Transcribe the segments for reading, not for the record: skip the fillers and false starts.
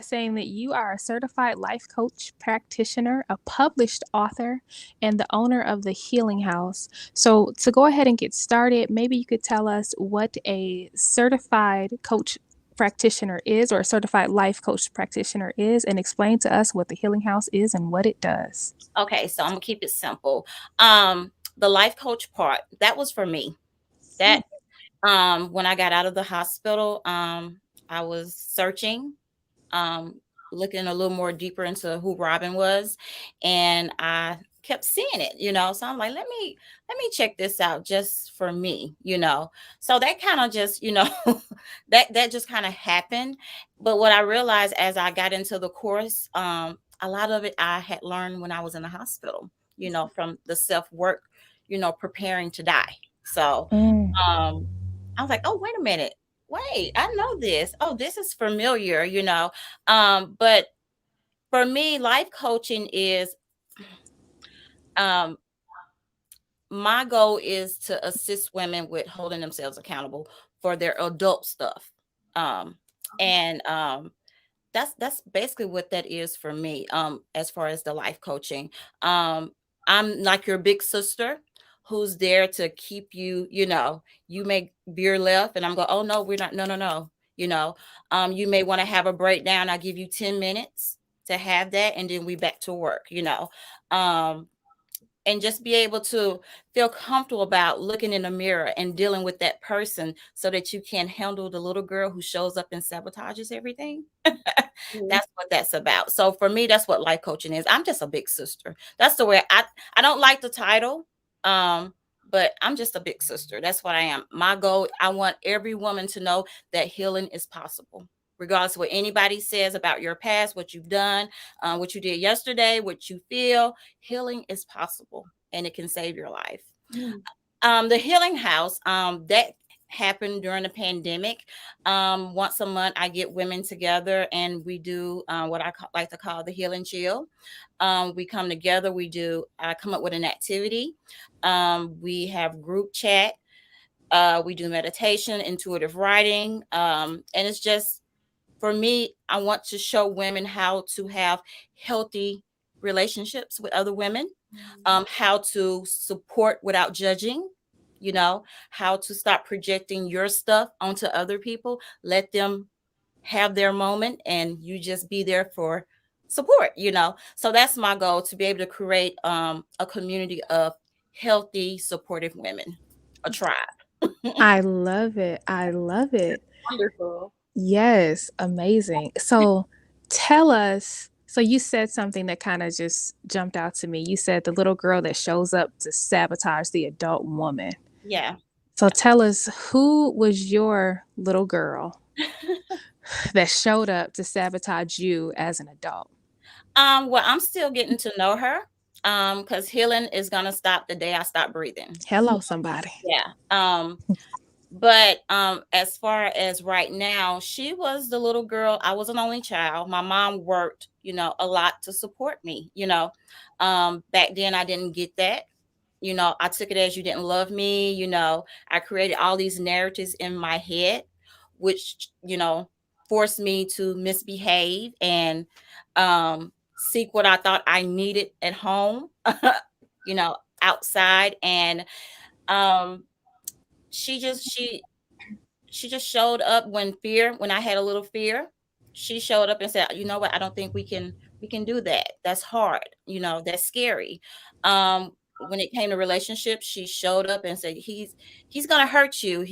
saying that you are a certified life coach practitioner, a published author, and the owner of the Healing House. So, to go ahead and get started, maybe you could tell us what a certified coach practitioner is, or a certified life coach practitioner is, and explain to us what the Healing House is and what it does. Okay, so I'm gonna keep it simple. The life coach part, that was for me. That when I got out of the hospital, I was searching, um, looking a little more deeper into who Robyn was, and I kept seeing it. So I'm like, let me check this out just for me. So that kind of just, that just kind of happened. But what I realized as I got into the course, a lot of it I had learned when I was in the hospital, from the self work, preparing to die. So Mm. um I was like, oh, wait a minute. Wait, I know this. Oh, this is familiar. But for me, life coaching is um my goal is to assist women with holding themselves accountable for their adult stuff. Um and that's basically what that is for me, as far as the life coaching. I'm like your big sister who's there to keep you may veer left and I'm going, oh no, we're not, no, no, no. You may want to have a breakdown. I give you 10 minutes to have that, and then we back to work. um and just be able to feel comfortable about looking in the mirror and dealing with that person so that you can handle the little girl who shows up and sabotages everything. That's what that's about. So for me, that's what life coaching is. I'm just a big sister. That's the way I don't like the title. But I'm just a big sister. That's what I am. My goal, I want every woman to know that healing is possible. Regardless of what anybody says about your past, what you've done, what you did yesterday, what you feel, healing is possible and it can save your life. The healing house, that happened during the pandemic. Once a month, I get women together and we do what like to call the healing chill. We come together, I come up with an activity. We have group chat. We do meditation, intuitive writing. And it's just, for me, I want to show women how to have healthy relationships with other women, how to support without judging, you know, how to stop projecting your stuff onto other people, let them have their moment, and you just be there for support. So that's my goal, to be able to create a community of healthy, supportive women, a tribe. I love it. I love it. Wonderful. Yes, amazing. So tell us, so you said something that kind of just jumped out to me. You said the little girl that shows up to sabotage the adult woman. Yeah. So tell us, who was your little girl that showed up to sabotage you as an adult? Well, I'm still getting to know her. Because healing is gonna stop the day I stop breathing. Hello, somebody. Yeah. But as far as right now, she was the little girl. I was an only child. My mom worked, a lot to support me. Back then I didn't get that. I took it as, you didn't love me. I created all these narratives in my head, which, forced me to misbehave and seek what I thought I needed at home, outside. And um, she just showed up when I had a little fear. She showed up and said, you know what, I don't think we can do that. That's hard. That's scary. When it came to relationships, she showed up and said, he's gonna hurt you.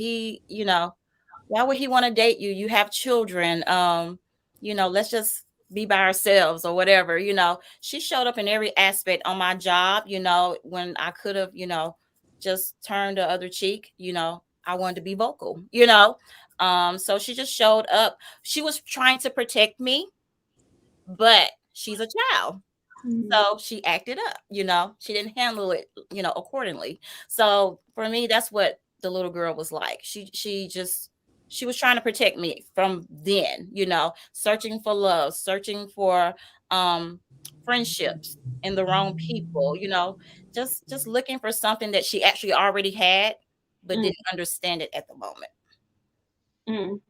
Why would he want to date you? You have children. Let's just be by ourselves or whatever. She showed up in every aspect on my job, when I could have, just turned the other cheek. I wanted to be vocal. So she just showed up. She was trying to protect me, but she's a child. So she acted up. She didn't handle it, accordingly. So for me, that's what the little girl was like. She was trying to protect me from then, searching for love, searching for um friendships and the wrong people, just looking for something that she actually already had, but Mm, didn't understand it at the moment. mm.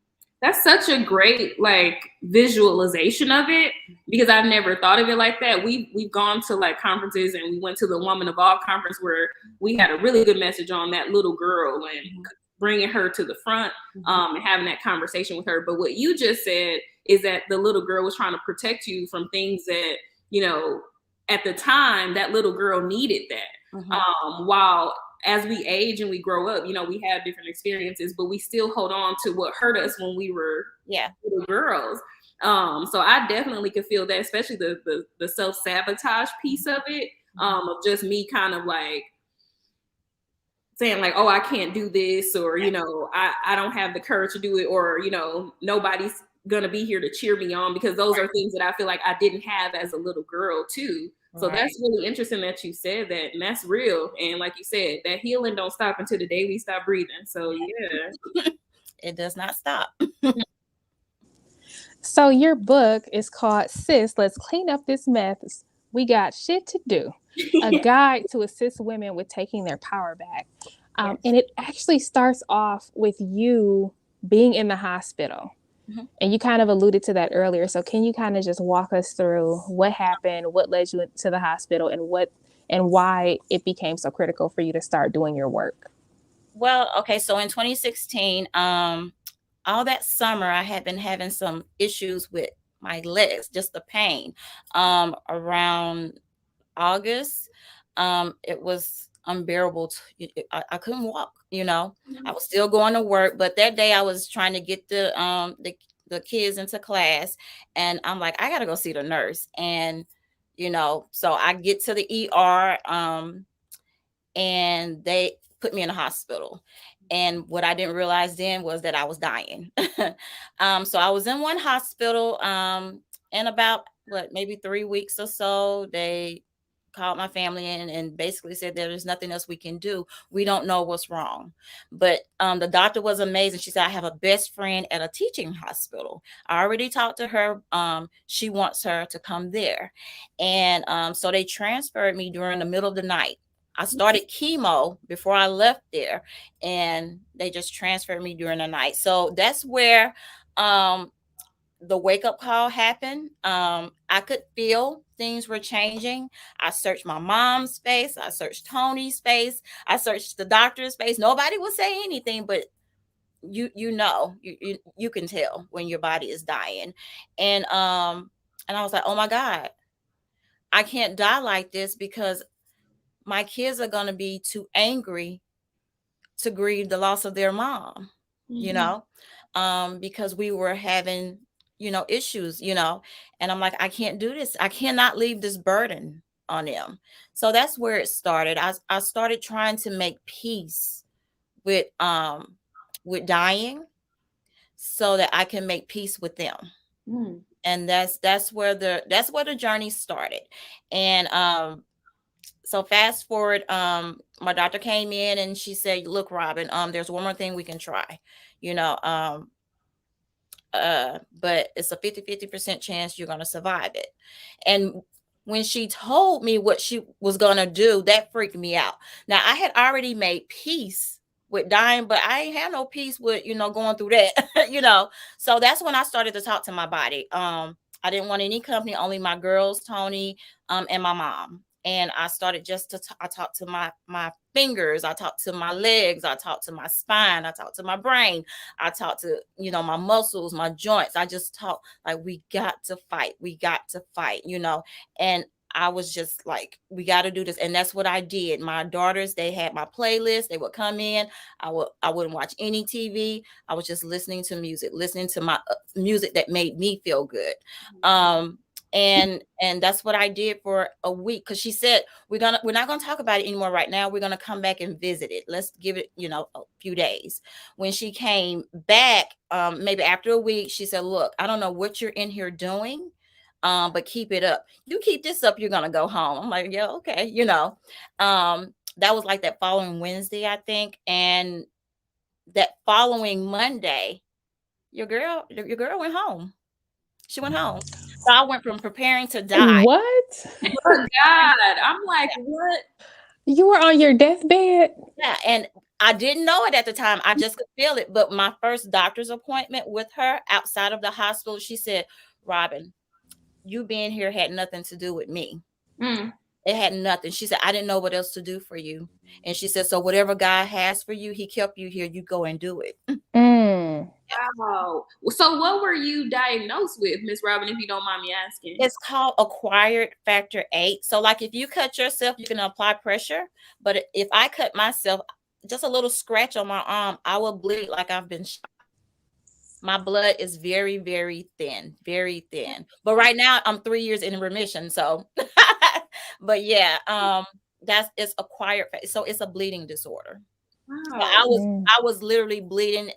That's such a great like visualization of it, because I've never thought of it like that. We've gone to like conferences, and we went to the Woman Evolve conference where we had a really good message on that little girl and bringing her to the front, and having that conversation with her. But what you just said is that the little girl was trying to protect you from things that, you know, at the time that little girl needed that. While as we age and we grow up, you know, we have different experiences, but we still hold on to what hurt us when we were little girls. So I definitely could feel that, especially the self-sabotage piece of it, of just me kind of like saying like, oh, I can't do this, or, you know, I don't have the courage to do it, or, you know, nobody's gonna be here to cheer me on, because those are things that I feel like I didn't have as a little girl too. So that's really interesting that you said that, and that's real. And like you said, that healing don't stop until the day we stop breathing. So yeah. It does not stop. So your book is called Sis, Let's Clean Up This Mess. We Got Shit to Do. A guide to assist women with taking their power back. And it actually starts off with you being in the hospital. And you kind of alluded to that earlier. So can you kind of just walk us through what happened, what led you to the hospital, and why it became so critical for you to start doing your work? Well, okay, so in 2016, all that summer I had been having some issues with my legs, just the pain. Around August, it was unbearable. I couldn't walk, you know. I was still going to work, but that day I was trying to get the kids into class, and I'm like, I gotta go see the nurse. And, you know, so I get to the ER, and they put me in a hospital. And what I didn't realize then was that I was dying. So I was in one hospital, in about maybe 3 weeks or so. They called my family in and basically said there's nothing else we can do. We don't know what's wrong. But the doctor was amazing. She said, I have a best friend at a teaching hospital. I already talked to her. She wants her to come there. And so they transferred me during the middle of the night. I started chemo before I left there, and they just transferred me during the night. So that's where the wake up call happened. I could feel things were changing. I searched my mom's face. I searched Tony's face. I searched the doctor's face. Nobody would say anything, but you can tell when your body is dying. And I was like, oh my God, I can't die like this, because my kids are going to be too angry to grieve the loss of their mom, you know, because we were having, you know, issues, you know, and I'm like, I can't do this. I cannot leave this burden on them. So that's where it started. I started trying to make peace with dying, so that I can make peace with them. And that's where the journey started. And so fast forward, my doctor came in and she said, look, Robyn, there's one more thing we can try, you know, but it's a 50% chance you're going to survive it. And when she told me what she was going to do, that freaked me out. Now, I had already made peace with dying, but I ain't had no peace with, you know, going through that, you know. So that's when I started to talk to my body. I didn't want any company, only my girls, Tony, and my mom. And I started just I talked to my fingers, I talked to my legs, I talked to my spine, I talked to my brain, I talked to, you know, my muscles, my joints. I just talked like, we got to fight, you know. And I was just like, we got to do this. And that's what I did. My daughters, they had my playlist. They would come in. I wouldn't watch any TV. I was just listening to music, listening to my music that made me feel good. And that's what I did for a week, because she said, we're not going to talk about it anymore right now. We're going to come back and visit it. Let's give it, you know, a few days. When she came back, maybe after a week, she said, look, I don't know what you're in here doing, but keep it up. You keep this up, you're going to go home. I'm like, yeah, okay. You know, that was like that following Wednesday, I think. And that following Monday, your girl went home. She went home. So I went from preparing to die. What? Oh God. I'm like, what? You were on your deathbed? Yeah. And I didn't know it at the time. I just could feel it. But my first doctor's appointment with her outside of the hospital, she said, Robyn, you being here had nothing to do with me. It had nothing. She said, I didn't know what else to do for you. And she said, so whatever God has for you, he kept you here. You go and do it. Wow. So what were you diagnosed with, Miss Robyn, if you don't mind me asking? It's called acquired factor 8. So like if you cut yourself, you can apply pressure. But if I cut myself, just a little scratch on my arm, I will bleed like I've been shot. My blood is very, very thin, very thin. But right now I'm 3 years in remission. So, but yeah, it's acquired. So it's a bleeding disorder. Wow. So I was literally bleeding,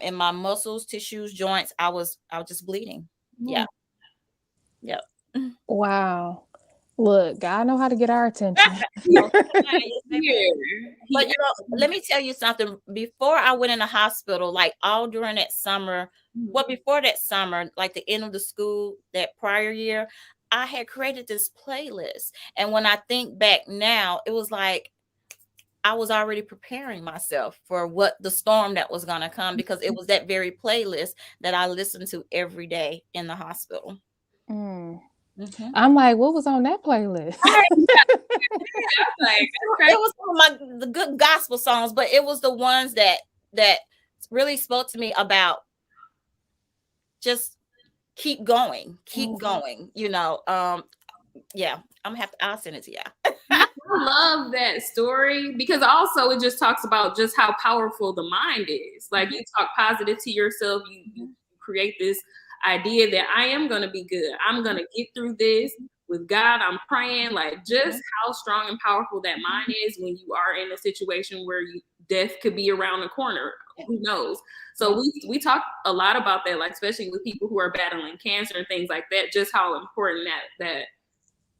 in my muscles, tissues, joints. I was just bleeding. Yeah. Yep. Wow. Look, God know how to get our attention. But let me tell you something. Before I went in the hospital, like all during that summer, well, before that summer, like the end of the school, that prior year, I had created this playlist. And when I think back now, it was like I was already preparing myself for what the storm that was going to come, because it was that very playlist that I listened to every day in the hospital. I'm like, what was on that playlist? It was the good gospel songs, but it was the ones that really spoke to me about just keep going, yeah, I'll send it to you. I love that story, because also it just talks about just how powerful the mind is. Like, you talk positive to yourself, you create this idea that I am going to be good. I'm going to get through this with God. I'm praying. Like, just how strong and powerful that mind is when you are in a situation where death could be around the corner. Who knows? So we talk a lot about that, like, especially with people who are battling cancer and things like that, just how important that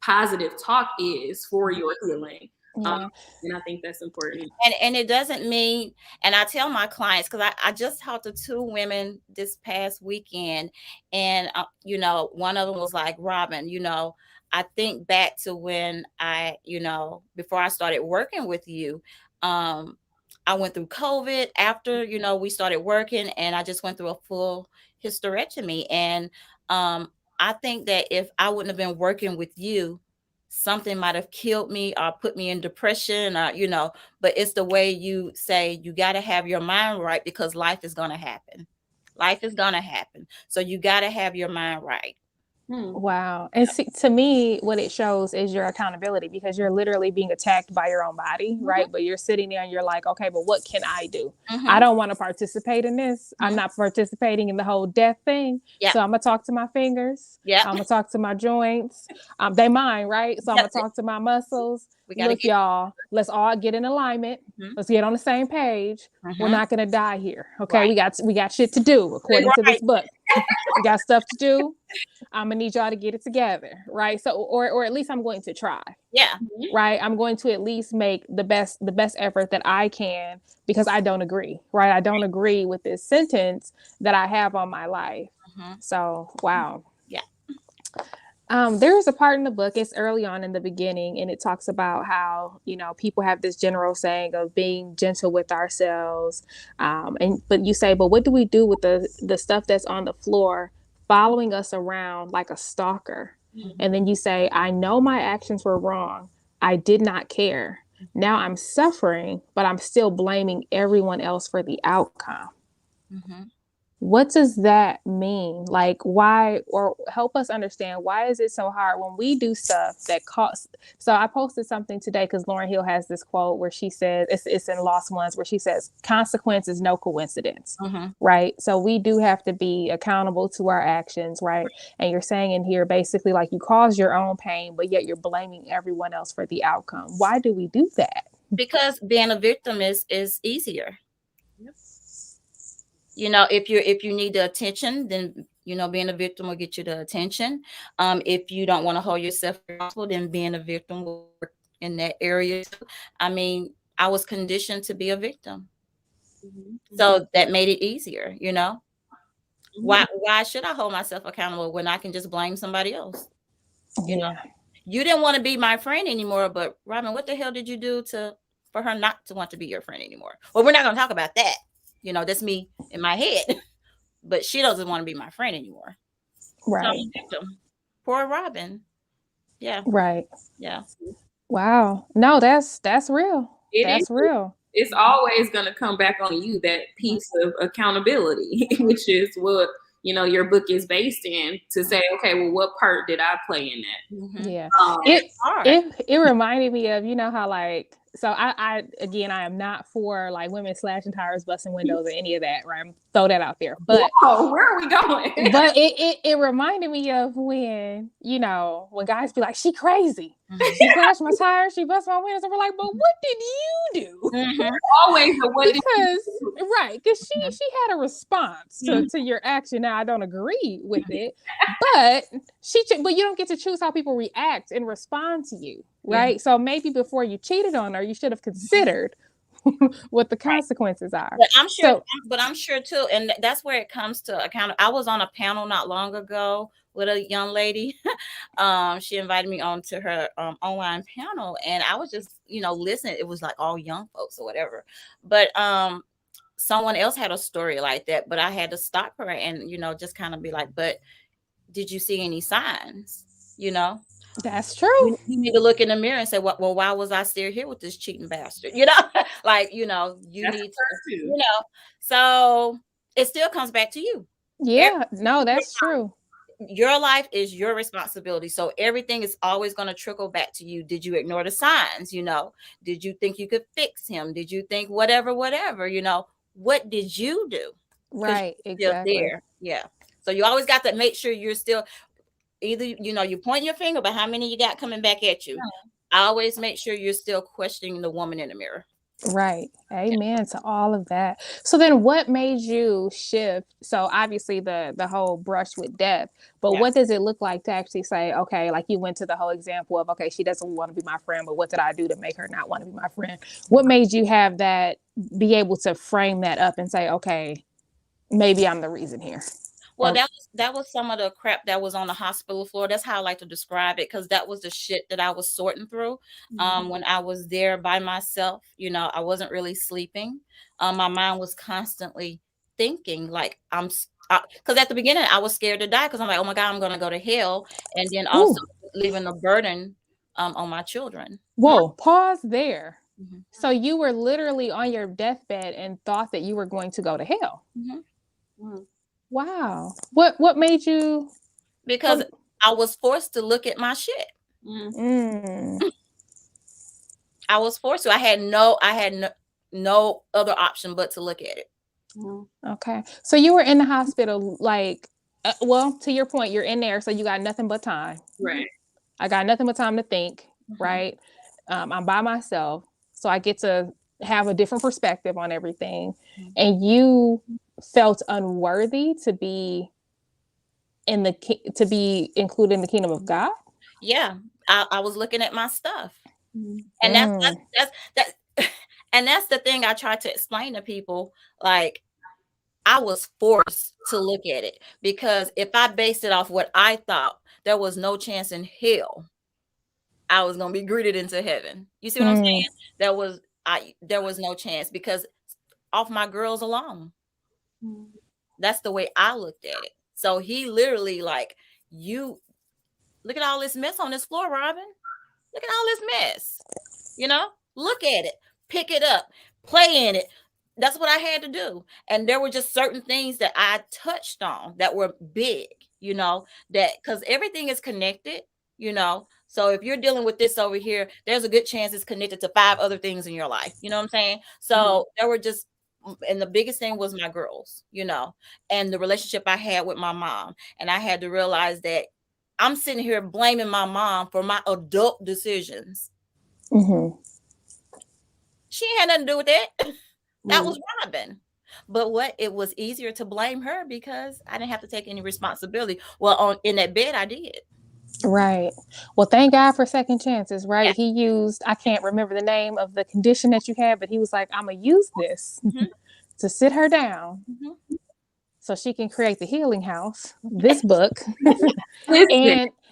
positive talk is for your healing. And I think that's important. And it doesn't mean, and I tell my clients, because I just talked to 2 women this past weekend, and one of them was like, Robyn, I think back to when before I started working with you, I went through COVID after, we started working, and I just went through a full hysterectomy. And I think that if I wouldn't have been working with you, something might have killed me or put me in depression, or, but it's the way you say you got to have your mind right, because life is going to happen. Life is going to happen. So you got to have your mind right. Wow. And see, to me, what it shows is your accountability, because you're literally being attacked by your own body, right? But you're sitting there and you're like, okay, but what can I do? I don't want to participate in this. I'm not participating in the whole death thing. So I'm going to talk to my fingers. I'm going to talk to my joints. They mine, right? So I'm going to talk to my muscles. Look, y'all, let's all get in alignment. Let's get on the same page. We're not going to die here. Okay. We got shit to do according to this book. We got stuff to do. I'm gonna need y'all to get it together, right? So, or at least I'm going to try. Yeah. Right. I'm going to at least make the best effort that I can, because I don't agree, right? I don't agree with this sentence that I have on my life. So, wow. Yeah. There is a part in the book, it's early on in the beginning, and it talks about how, people have this general saying of being gentle with ourselves. But you say, but what do we do with the stuff that's on the floor following us around like a stalker? And then you say, I know my actions were wrong. I did not care. Now I'm suffering, but I'm still blaming everyone else for the outcome. What does that mean? Like, why, or help us understand, why is it so hard when we do stuff that costs? So I posted something today because Lauryn Hill has this quote where she says, it's in Lost Ones, where she says, consequence is no coincidence, right? So we do have to be accountable to our actions, right? And you're saying in here, basically, like, you cause your own pain, but yet you're blaming everyone else for the outcome. Why do we do that? Because being a victim is easier. If you need the attention, then being a victim will get you the attention. If you don't want to hold yourself responsible, then being a victim will work in that area. I mean, I was conditioned to be a victim, so that made it easier. Why should I hold myself accountable when I can just blame somebody else? You didn't want to be my friend anymore, but Robyn, what the hell did you do to for her not to want to be your friend anymore. Well, we're not going to talk about that. That's me in my head. But she doesn't want to be my friend anymore. Right. So I'm a victim. Poor Robyn. Yeah. Right. Yeah. Wow. No, that's real. That's Is. real. It's always going to come back on you, that piece of accountability, which is what, your book is based in, to say, okay, well, what part did I play in that? Mm-hmm. Yeah. It's It reminded me of, how like, so I am not for like women slashing tires, busting windows, or any of that, right? Throw that out there. But where are we going? But it reminded me of when, when guys be like, she crazy. Mm-hmm. She slashed my tires, she bust my windows. And we're like, but what did you do? Mm-hmm. Always the what because she had a response to your action. Now I don't agree with it, but but you don't get to choose how people react and respond to you, right? So maybe before you cheated on her, you should have considered what the consequences are. But I'm sure too, and that's where it comes to account. I was on a panel not long ago with a young lady. She invited me on to her online panel, and I was just listening. It was like all young folks or whatever, but someone else had a story like that, but I had to stop her and just kind of be like, but did you see any signs? That's true. You need to look in the mirror and say, well, why was I still here with this cheating bastard? Like, you need to, so it still comes back to you. Yeah, no, that's true. Your life is your responsibility. So everything is always going to trickle back to you. Did you ignore the signs? Did you think you could fix him? Did you think whatever, what did you do? Right. Exactly. There. Yeah. So you always got to make sure you're still either, you point your finger, but how many you got coming back at you? I always make sure you're still questioning the woman in the mirror. Right. Amen to all of that. So then what made you shift? So obviously the whole brush with death, but what does it look like to actually say, okay, like you went to the whole example of, okay, she doesn't want to be my friend, but what did I do to make her not want to be my friend? What made you have that, be able to frame that up and say, okay, maybe I'm the reason here? Well, that was some of the crap that was on the hospital floor. That's how I like to describe it, because that was the shit that I was sorting through when I was there by myself. I wasn't really sleeping. My mind was constantly thinking, like because at the beginning I was scared to die, because I'm like, oh my God, I'm going to go to hell, and then also leaving the burden on my children. Whoa, pause there. Mm-hmm. So you were literally on your deathbed and thought that you were going to go to hell. Mm-hmm. Wow. What made you? Because I was forced to look at my shit. I was forced to. I had no other option but to look at it. Okay. So you were in the hospital, like, well, to your point, you're in there, so you got nothing but time. Right. I got nothing but time to think, right? I'm by myself, so I get to have a different perspective on everything. And you felt unworthy to be included in the kingdom of God. Yeah, I was looking at my stuff, and that's and that's the thing I try to explain to people. Like, I was forced to look at it, because if I based it off what I thought, there was no chance in hell I was gonna be greeted into heaven. You see what I'm saying? There was no chance, because off my girls alone. That's the way I looked at it. So he literally, like, you look at all this mess on this floor, Robyn. Look at all this mess. Look at it, pick it up, play in it. That's what I had to do. And there were just certain things that I touched on that were big, that because everything is connected, So if you're dealing with this over here, there's a good chance it's connected to 5 other things in your life. You know what I'm saying? So there were just, and the biggest thing was my girls, and the relationship I had with my mom. And I had to realize that I'm sitting here blaming my mom for my adult decisions. She had nothing to do with that. That was Robyn. But it was easier to blame her because I didn't have to take any responsibility. Well, in that bed, I did. Right. Well, thank God for second chances, right? Yeah. He used, I can't remember the name of the condition that you had, but he was like, I'm going to use this to sit her down so she can create the healing house, this book.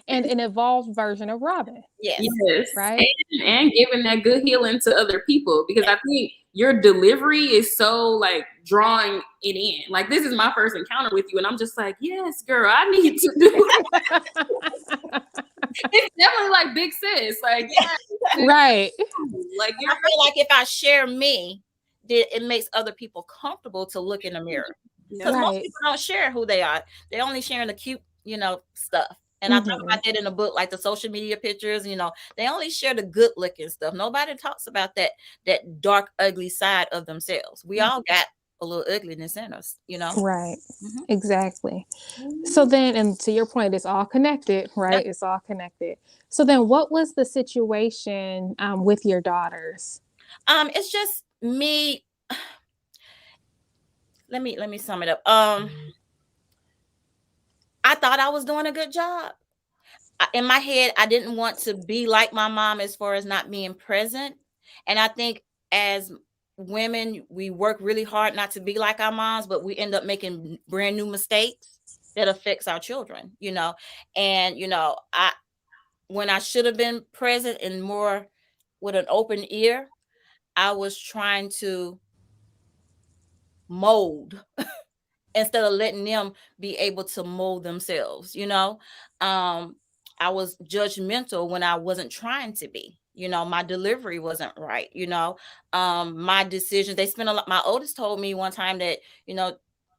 and an evolved version of Robyn. Yes. Yes. Right. And giving that good healing to other people, because I think your delivery is so like drawing it in. Like, this is my first encounter with you, and I'm just like, yes, girl, I need to do that. It's definitely like big sis. Like, yeah. Right. Like, I feel like if I share me, then it makes other people comfortable to look in the mirror. Because most Right. people don't share who they are. They're only sharing the cute, stuff. And I talk about that in the book, like the social media pictures, they only share the good looking stuff. Nobody talks about that dark, ugly side of themselves. We all got a little ugliness in us, Right. Mhm. Exactly. So then, and to your point, it's all connected, right? Yep. It's all connected. So then what was the situation with your daughters? It's just me. Let me sum it up. I thought I was doing a good job. In my head, I didn't want to be like my mom as far as not being present. And I think as women, we work really hard not to be like our moms, but we end up making brand new mistakes that affects our children, And, when I should have been present and more with an open ear, I was trying to mold instead of letting them be able to mold themselves, I was judgmental when I wasn't trying to be. My delivery wasn't right. My decisions. They spent a lot. My oldest told me one time that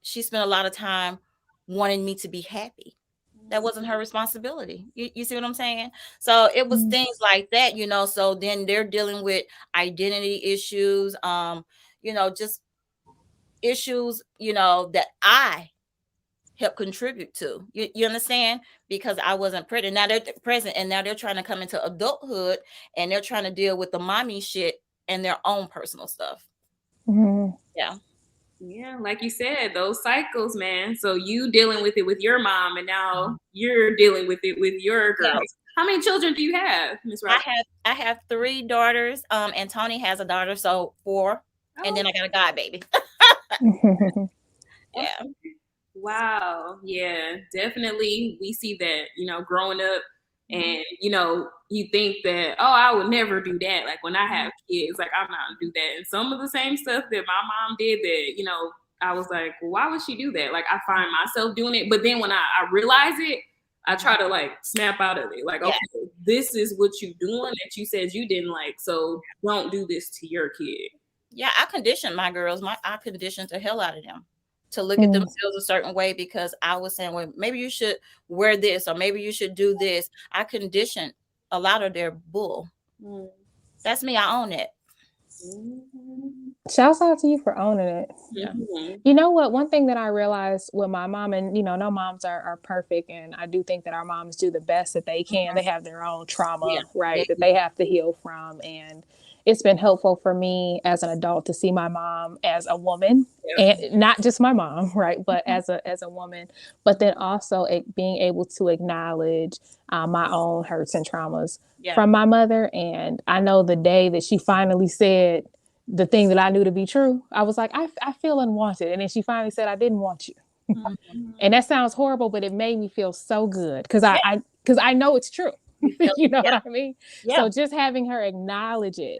she spent a lot of time wanting me to be happy. That wasn't her responsibility. You see what I'm saying? So it was things like that. So then they're dealing with identity issues. Just issues, that I help contribute to. You understand? Because I wasn't present. Now they're present, and now they're trying to come into adulthood, and they're trying to deal with the mommy shit and their own personal stuff. Mm-hmm. Yeah. Yeah, like you said, those cycles, man. So you dealing with it with your mom, and now you're dealing with it with your girls. Yeah. How many children do you have, Miss Robyn? I have 3 daughters. And Tony has a daughter, so 4. And then I got a god baby. Yeah. Wow. Yeah, definitely. We see that, growing up, and, you think that, oh, I would never do that. Like, when I have kids, like, I'm not gonna do that. And some of the same stuff that my mom did that, I was like, well, why would she do that? Like, I find myself doing it. But then when I realize it, I try to like snap out of it. Like, okay, this is what you doing that you said you didn't like. So don't do this to your kid. Yeah, I conditioned my girls. I conditioned the hell out of them to look at themselves a certain way because I was saying, well, maybe you should wear this or maybe you should do this. I conditioned a lot of their bull. That's me. I own it. Shouts out to you for owning it. Yeah. You know what? One thing that I realized with my mom, and no moms are perfect, and I do think that our moms do the best that they can. They have their own trauma, right, that they have to heal from, and it's been helpful for me as an adult to see my mom as a woman, and not just my mom, right, but as a woman, but then also being able to acknowledge my own hurts and traumas from my mother. And I know the day that she finally said the thing that I knew to be true, I was like, I feel unwanted. And then she finally said, I didn't want you. And that sounds horrible, but it made me feel so good because I know it's true. You know what I mean? So just having her acknowledge it,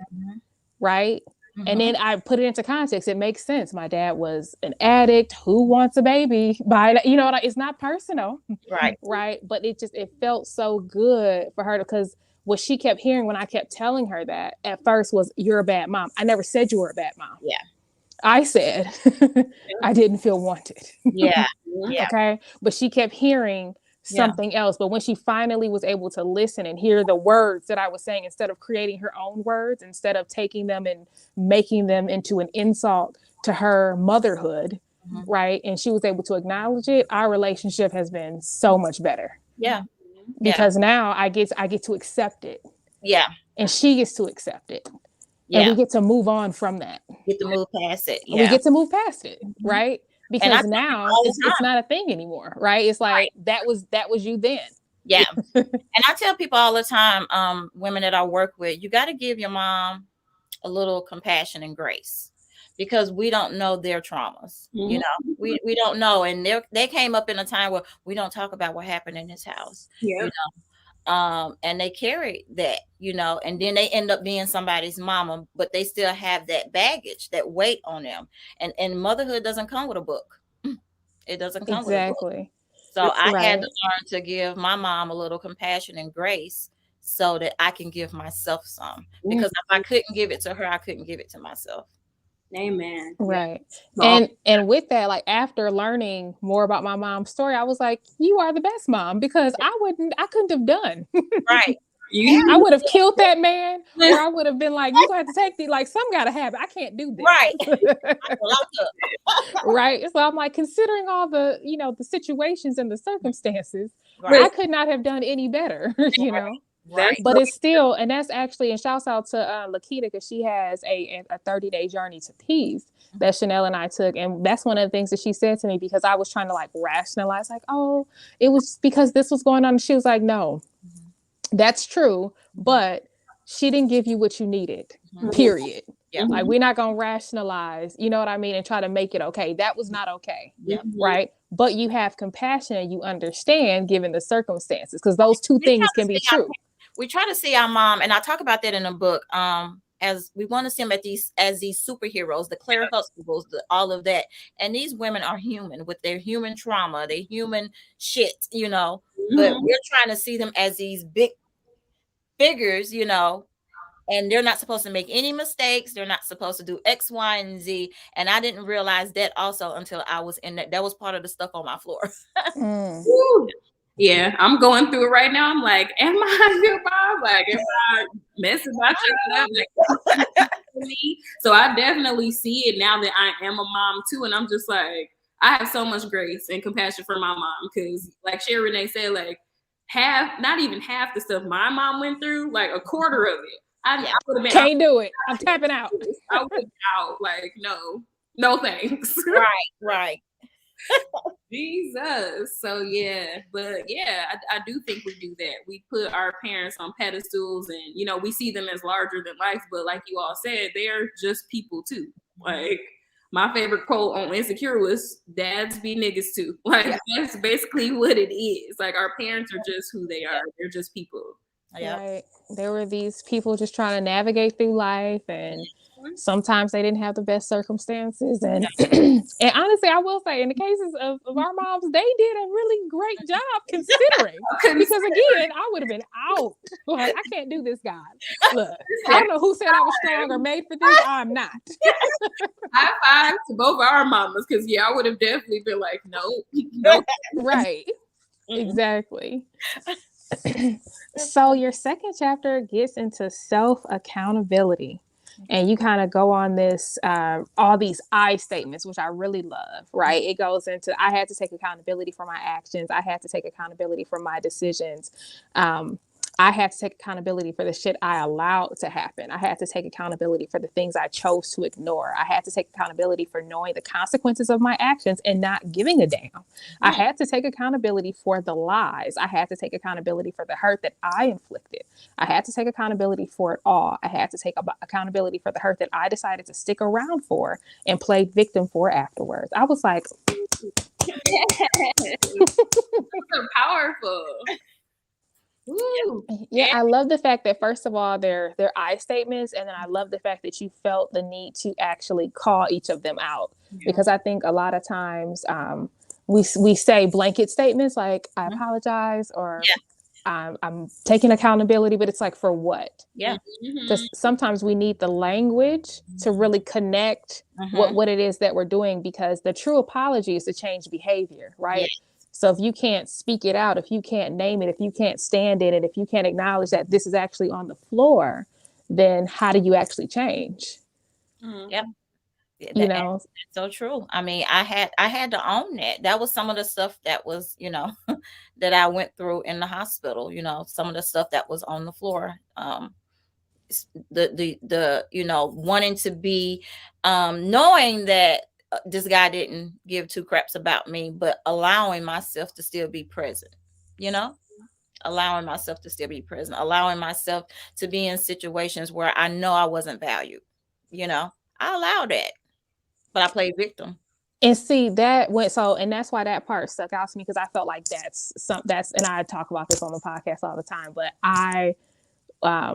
right? And then I put it into context. It makes sense. My dad was an addict. Who wants a baby? It's not personal, right? Right? But it felt so good for her because what she kept hearing when I kept telling her that at first was, you're a bad mom. I never said you were a bad mom. Yeah. I said I didn't feel wanted. Yeah. Okay. But she kept hearing something else. But when she finally was able to listen and hear the words that I was saying, instead of creating her own words, instead of taking them and making them into an insult to her motherhood, right? And she was able to acknowledge it. Our relationship has been so much better. Yeah. Because now I get to accept it. Yeah. And she gets to accept it. Yeah. And we get to move on from that. Get to move past it. Yeah. We get to move past it, right? Because now it's not a thing anymore, right? It's like that was you then. Yeah. And I tell people all the time, women that I work with, you got to give your mom a little compassion and grace, because we don't know their traumas. You know, we don't know, and they came up in a time where we don't talk about what happened in this house. Yeah. You know, and they carry that, you know, and then they end up being somebody's mama, but they still have that baggage, that weight on them. And motherhood doesn't come with a book. It doesn't come with a book. Exactly. So I had to Right. learn to give my mom a little compassion and grace so that I can give myself some. Because if I couldn't give it to her, I couldn't give it to myself. Amen. Right. So, And with that, like after learning more about my mom's story, I was like, you are the best mom, because I couldn't have done. Right. I would have killed that man, or I would have been like, you have to take the, like, some gotta happen. I can't do this. Right. I locked up. Right. So I'm like, considering all the, you know, the situations and the circumstances, Right. I could not have done any better, you know. Right. But it's still, and that's actually, and shouts out to Lakita, because she has a 30-day journey to peace that Chanel and I took. And that's one of the things that she said to me, because I was trying to like rationalize, like, oh, it was because this was going on. And she was like, no, that's true. But she didn't give you what you needed, period. Yeah. Like, we're not going to rationalize, you know what I mean? And try to make it okay. That was not okay. Yeah. Right. But you have compassion and you understand given the circumstances, because those two things can be true. We try to see our mom, and I talk about that in the book, as we want to see them as these superheroes, the Claire Huxtables, all of that. And these women are human with their human trauma, their human shit, you know. But we're trying to see them as these big figures, you know, and they're not supposed to make any mistakes. They're not supposed to do X, Y, and Z. And I didn't realize that also until I was in that. That was part of the stuff on my floor. Yeah, I'm going through it right now. I'm like, am I your mom? Like, am I messing my shit up? So I definitely see it now that I am a mom too. And I'm just like, I have so much grace and compassion for my mom, because like Sherry Renee said, like not even half the stuff my mom went through, like a quarter of it. I would have been can't do it. I'm tapping out. I would have been out. Like, no thanks. Right. Jesus. So yeah, but yeah, I do think we do that. We put our parents on pedestals, and you know, we see them as larger than life, but like you all said, they're just people too. Like, my favorite quote on Insecure was, dads be niggas too. Like, that's basically what it is. Like, our parents are just who they are. They're just people. Right. There were these people just trying to navigate through life, and sometimes they didn't have the best circumstances. And and honestly, I will say, in the cases of our moms, they did a really great job considering. Because again, I would have been out. Like, I can't do this, God. Look, I don't know who said I was strong or made for this. I'm not. High five to both our mamas, because I would have definitely been like, no. Right. Exactly. So your second chapter gets into self-accountability, and you kind of go on this, all these I statements, which I really love, right? It goes into, I had to take accountability for my actions. I had to take accountability for my decisions. I had to take accountability for the shit I allowed to happen. I had to take accountability for the things I chose to ignore. I had to take accountability for knowing the consequences of my actions and not giving a damn. I had to take accountability for the lies. I had to take accountability for the hurt that I inflicted. I had to take accountability for it all. I had to take accountability for the hurt that I decided to stick around for and play victim for afterwards. I was like, so powerful. Ooh. Yeah, I love the fact that, first of all, they're I statements, and then I love the fact that you felt the need to actually call each of them out, because I think a lot of times we say blanket statements like, I apologize, or I'm taking accountability, but it's like, for what? Yeah. Because sometimes we need the language to really connect what it is that we're doing, because the true apology is to change behavior, right? Yes. So if you can't speak it out, if you can't name it, if you can't stand in it, if you can't acknowledge that this is actually on the floor, then how do you actually change? Yep. You know, that's so true. I mean, I had to own that. That was some of the stuff that was, you know, that I went through in the hospital. You know, some of the stuff that was on the floor. The you know, wanting to be, knowing that this guy didn't give two craps about me, but allowing myself to still be present. You know, allowing myself to still be present, allowing myself to be in situations where I know I wasn't valued. You know, I allowed that. But I played victim. And see that went so, and that's why that part stuck out to me because I felt like that's, and I talk about this on the podcast all the time. But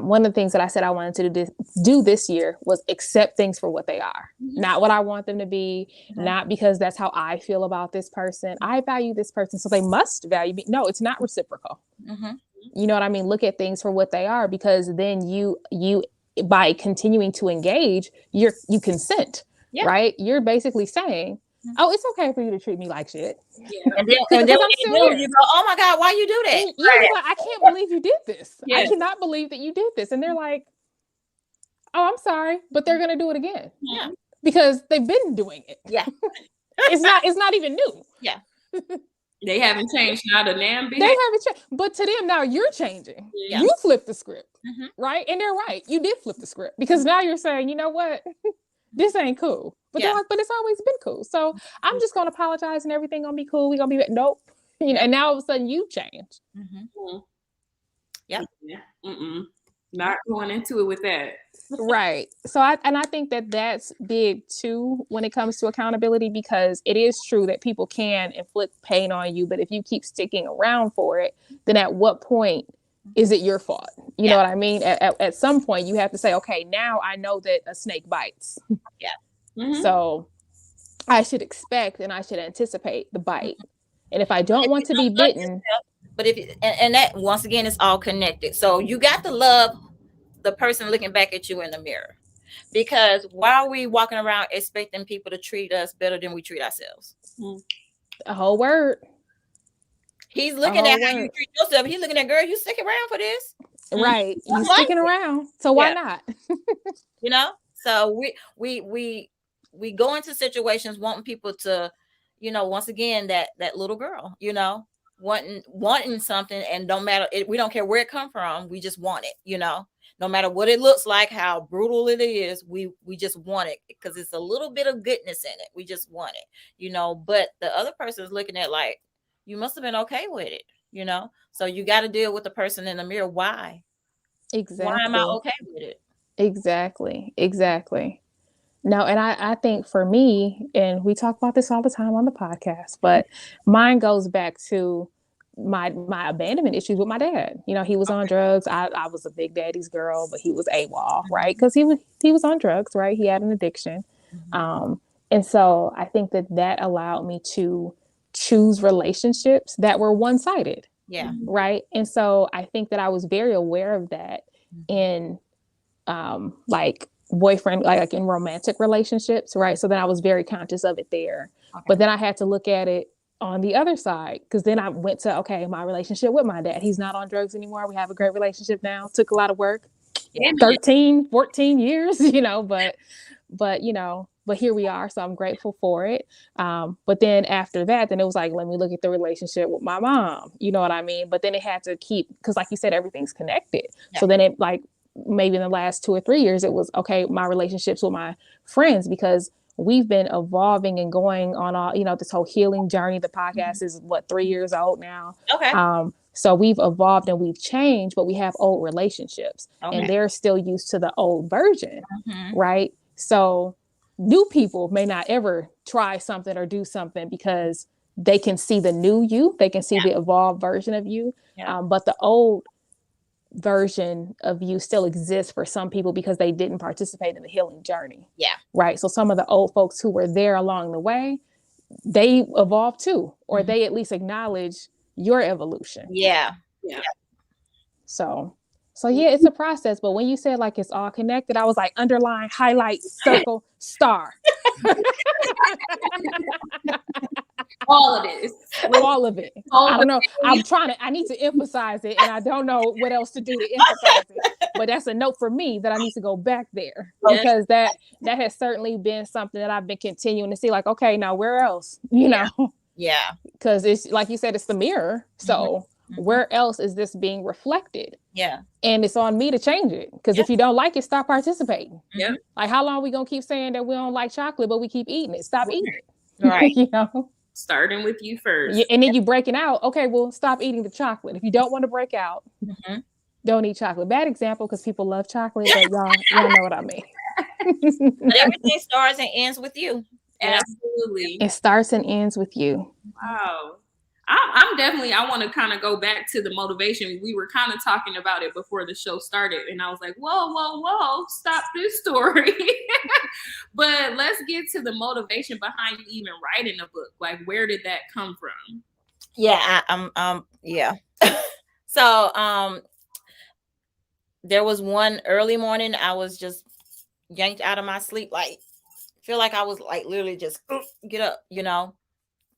one of the things that I said I wanted to do this year was accept things for what they are, not what I want them to be, not because that's how I feel about this person. I value this person, so they must value me. No, it's not reciprocal. You know what I mean? Look at things for what they are, because then you by continuing to engage, you consent, right? You're basically saying, oh, it's okay for you to treat me like shit. Yeah. And then when you go, oh my God, why you do that? You're like, I can't believe you did this. I cannot believe that you did this. And they're like, oh, I'm sorry, but they're gonna do it again. Yeah. Because they've been doing it. Yeah. It's not even new. Yeah. They haven't changed, not a damn bit. They haven't changed. But to them now you're changing. Yeah. You flipped the script. Right? And they're right. You did flip the script. Because now you're saying, you know what? This ain't cool. But they're like, but it's always been cool. So I'm just gonna apologize and everything gonna be cool. We're gonna be nope. You know, and now all of a sudden you change. Yep. Not going into it with that. Right. So I think that's big too when it comes to accountability, because it is true that people can inflict pain on you, but if you keep sticking around for it, then at what point is it your fault? You know what I mean? At some point you have to say, okay, now I know that a snake bites. So I should expect and I should anticipate the bite. And if I don't want to be bitten. But if and that once again is all connected. So you got to love the person looking back at you in the mirror, because why are we walking around expecting people to treat us better than we treat ourselves? A whole word. He's looking at how you treat yourself. He's looking at, girl, you stick around for this, right? You sticking around, so why not? You know. So we go into situations wanting people to, you know, once again that little girl, you know, wanting something, and no matter we don't care where it come from, we just want it, you know. No matter what it looks like, how brutal it is, we just want it because it's a little bit of goodness in it. We just want it, you know. But the other person is looking at like, you must have been okay with it, you know. So you got to deal with the person in the mirror. Why? Exactly. Why am I okay with it? Exactly. No, and I think for me, and we talk about this all the time on the podcast, but mine goes back to my abandonment issues with my dad. You know, he was on drugs. I was a big daddy's girl, but he was AWOL, right? Because he was on drugs, right? He had an addiction. And so I think that allowed me to choose relationships that were one-sided. Yeah. Right. And so I think that I was very aware of that in like boyfriend, like in romantic relationships. Right. So then I was very conscious of it there. Okay. But then I had to look at it on the other side, because then I went to, okay, my relationship with my dad. He's not on drugs anymore. We have a great relationship now. Took a lot of work. 13, 14 years, you know, but you know, but here we are. So I'm grateful for it. But then after that, then it was like, let me look at the relationship with my mom. You know what I mean? But then it had to keep, because like you said, everything's connected. Yeah. So then it like, maybe in the last 2 or 3 years, it was, okay, my relationships with my friends, because we've been evolving and going on all, you know, this whole healing journey. The podcast is 3 years old now. Okay. So we've evolved and we've changed, but we have old relationships and they're still used to the old version. Right. So new people may not ever try something or do something because they can see the new you, they can see the evolved version of you. But the old version of you still exists for some people because they didn't participate in the healing journey. Yeah. Right. So some of the old folks who were there along the way, they evolved too, or they at least acknowledge your evolution. Yeah. So yeah, it's a process. But when you said like it's all connected, I was like, underline, highlight, circle, star. All of it. All of it. I don't know. I need to emphasize it, and I don't know what else to do to emphasize it. But that's a note for me that I need to go back there, because that has certainly been something that I've been continuing to see, like, okay, now where else? You know? Yeah. Because it's like you said, it's the mirror. So where else is this being reflected? Yeah. And it's on me to change it. Because if you don't like it, stop participating. Yeah. Like, how long are we gonna keep saying that we don't like chocolate, but we keep eating it? Stop eating it. Right. You know? Starting with you first. Yeah, and then you breaking out. Okay, well, stop eating the chocolate. If you don't want to break out, don't eat chocolate. Bad example, because people love chocolate, but y'all know what I mean. But everything starts and ends with you. Absolutely. It starts and ends with you. Wow. I'm definitely, I want to kind of go back to the motivation. We were kind of talking about it before the show started, and I was like, whoa, stop this story. But let's get to the motivation behind you even writing a book. Like, where did that come from? Yeah, yeah. So there was one early morning, I was just yanked out of my sleep, like feel like I was like literally just get up,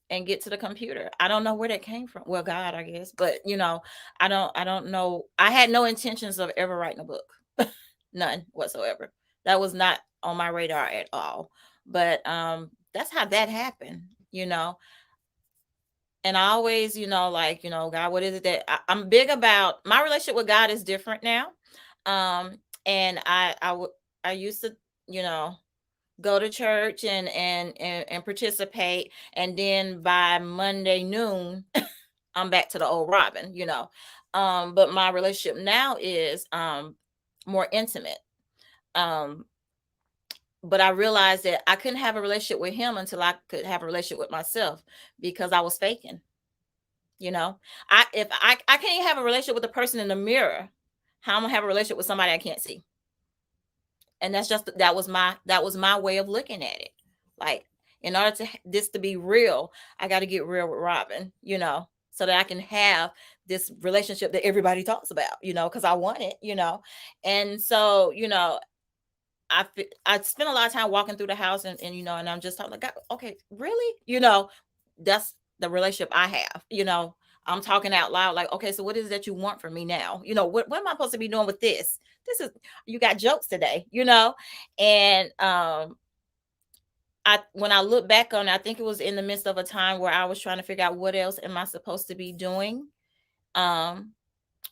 and get to the computer. I don't know where that came from. Well, God, I guess, but I don't know. I had no intentions of ever writing a book. None whatsoever. That was not on my radar at all. But that's how that happened, And I always, God, what is it that I'm big about? My relationship with God is different now. And I used to, go to church and participate, and then by Monday noon I'm back to the old Robyn. But my relationship now is more intimate. But I realized that I couldn't have a relationship with him until I could have a relationship with myself, because I was faking. I can't even have a relationship with the person in the mirror, how I'm gonna have a relationship with somebody I can't see? And that was my way of looking at it. Like, in order to this to be real, I got to get real with Robyn, so that I can have this relationship that everybody talks about, because I want it, And so, I spent a lot of time walking through the house, and and I'm just talking like, God, okay, really, that's the relationship I have, I'm talking out loud, like, okay, so what is it that you want from me now? What am I supposed to be doing with this? This is, you got jokes today, and when I look back on it, I think it was in the midst of a time where I was trying to figure out what else am I supposed to be doing,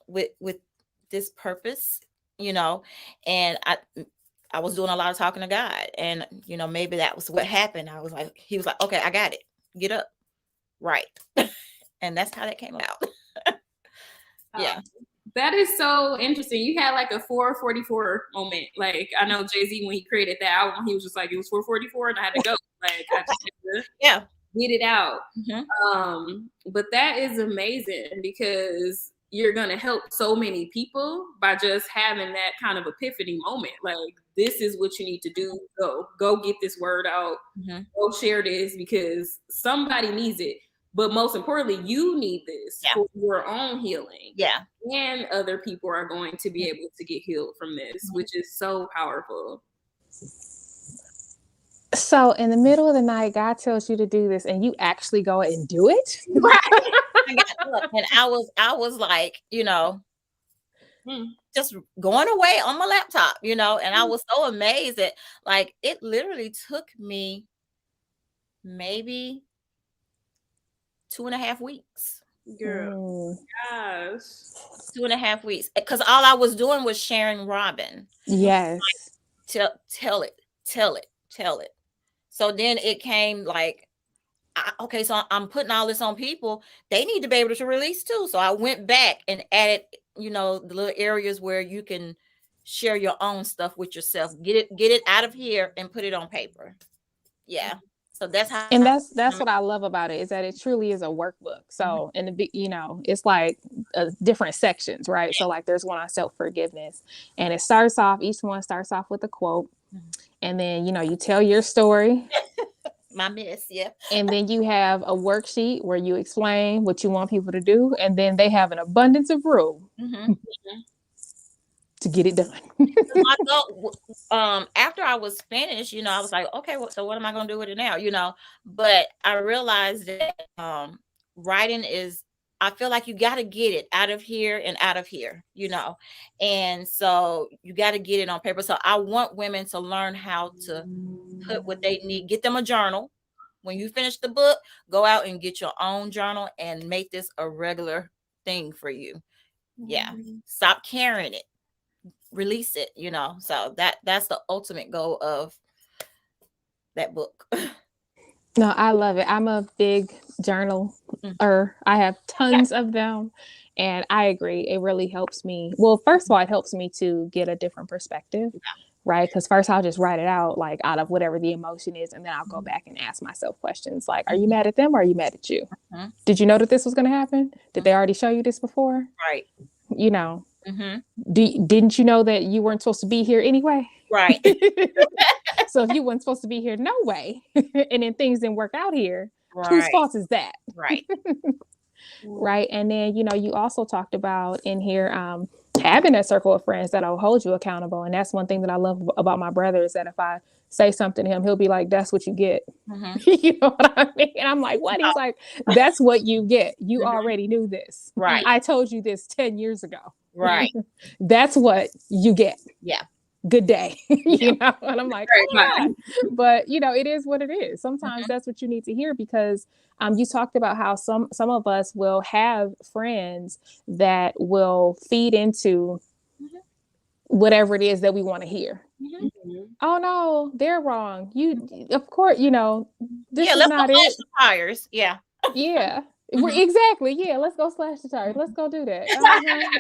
with this purpose, and I was doing a lot of talking to God, and maybe that was what happened. He was like, okay, I got it. Get up, right, and that's how that came out. Yeah. That is so interesting. You had like a 4:44 moment. Like, I know Jay-Z, when he created that album, he was just like, it was 4:44 and I had to go. Like, I just had to Yeah. get it out. Mm-hmm. But that is amazing, because you're going to help so many people by just having that kind of epiphany moment. Like, this is what you need to do. Go get this word out. Mm-hmm. Go share this, because somebody needs it. But most importantly, you need this for your own healing. Yeah. And other people are going to be able to get healed from this, which is so powerful. So in the middle of the night, God tells you to do this, and you actually go and do it. Right. And I was like, just going away on my laptop, and I was so amazed that, like, it literally took me maybe 2.5 weeks. Girl, gosh. 2.5 weeks, because all I was doing was sharing Robyn. Yes. Like, tell it. So then it came like, okay, so I'm putting all this on people. They need to be able to release too. So I went back and added, the little areas where you can share your own stuff with yourself. Get it out of here and put it on paper. Yeah. So that's how. And that's what I love about it, is that it truly is a workbook. So in the it's like different sections, right? So like there's one on self-forgiveness, and each one starts off with a quote, and then you tell your story. My miss, yeah. And then you have a worksheet where you explain what you want people to do, and then they have an abundance of room to get it done. After I was finished, I was like, okay, so what am I going to do with it now? But I realized that writing is, I feel like you got to get it out of here and out of here, and so you got to get it on paper. So I want women to learn how to put what they need. Get them a journal. When you finish the book, go out and get your own journal and make this a regular thing for you. Yeah. Stop carrying it. Release it, so that's the ultimate goal of that book. No, I love it. I'm a big journaler. I have tons of them, and I agree. It really helps me. Well, first of all, it helps me to get a different perspective, right? Because first I'll just write it out, like out of whatever the emotion is, and then I'll go back and ask myself questions like, are you mad at them or are you mad at you? Mhm. Did you know that this was going to happen? Did they already show you this before? Right. You know, Mm-hmm. didn't you know that you weren't supposed to be here anyway? Right. So if you weren't supposed to be here, no way, and then things didn't work out here, whose Right. fault is that? Right. Right. And then, you know, you also talked about in here having a circle of friends that'll hold you accountable. And that's one thing that I love about my brother is that if I say something to him, he'll be like, that's what you get. Mm-hmm. You know what I mean? And I'm like, what? He's like, that's what you get. You already knew this. Right. I told you this 10 years ago. Right. That's what you get. Yeah. Good day. You know, and I'm like, oh my Right. God. But you know, it is what it is. Sometimes that's what you need to hear because you talked about how some of us will have friends that will feed into whatever it is that we want to hear. Mhm. Oh no, they're wrong. You, of course, you know, this Yeah. is Let's not go slash it. the tires. Yeah. Yeah, Mhm. exactly. Yeah, let's go slash the tires. Let's go do that.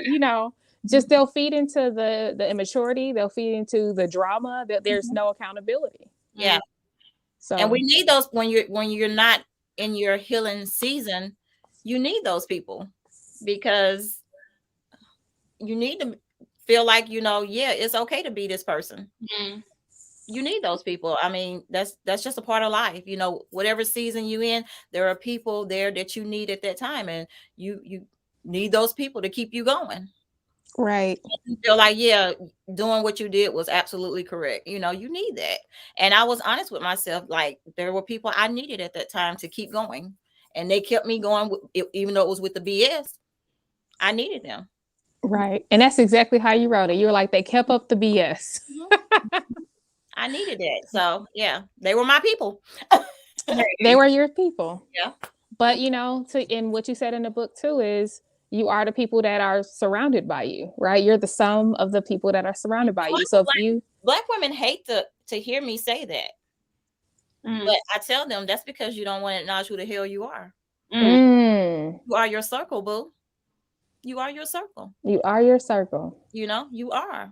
You know, just they'll feed into the immaturity. They'll feed into the drama. That there's no accountability. Yeah. So And we need those when you're not in your healing season. You need those people because you need to feel like, you know, yeah, it's okay to be this person. Mhm. You need those people. I mean, that's just a part of life. You know, whatever season you in, there are people there that you need at that time, and you need those people to keep you going. right, You feel like, yeah, doing what you did was absolutely correct. You know, you need that. And I was honest with myself. Like there were people I needed at that time to keep going, and they kept me going, even though it was with the BS. I needed them. right, and that's exactly how you wrote it. You were like, they kept up the BS. I needed that. So yeah, they were my people. They were your people. Yeah. But you know, and what you said in the book too is you are the people that are surrounded by you, right? You're the sum of the people that are surrounded by you. So if you Black women hate to hear me say that. Mm. But I tell them that's because you don't want to acknowledge who the hell you are. Mm, You are your circle, boo. You are your circle. you are your circle. You know, you are.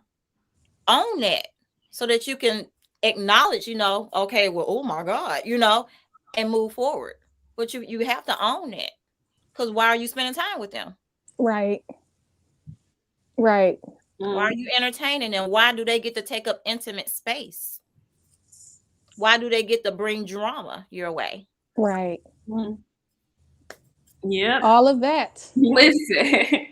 Own that so that you can acknowledge, you know, okay, well, oh my God, you know, and move forward. But you have to own that. Because why are you spending time with them? Right. Right. Why are you entertaining them? Why do they get to take up intimate space? Why do they get to bring drama your way? Right. Mm. Yep. All of that. Listen.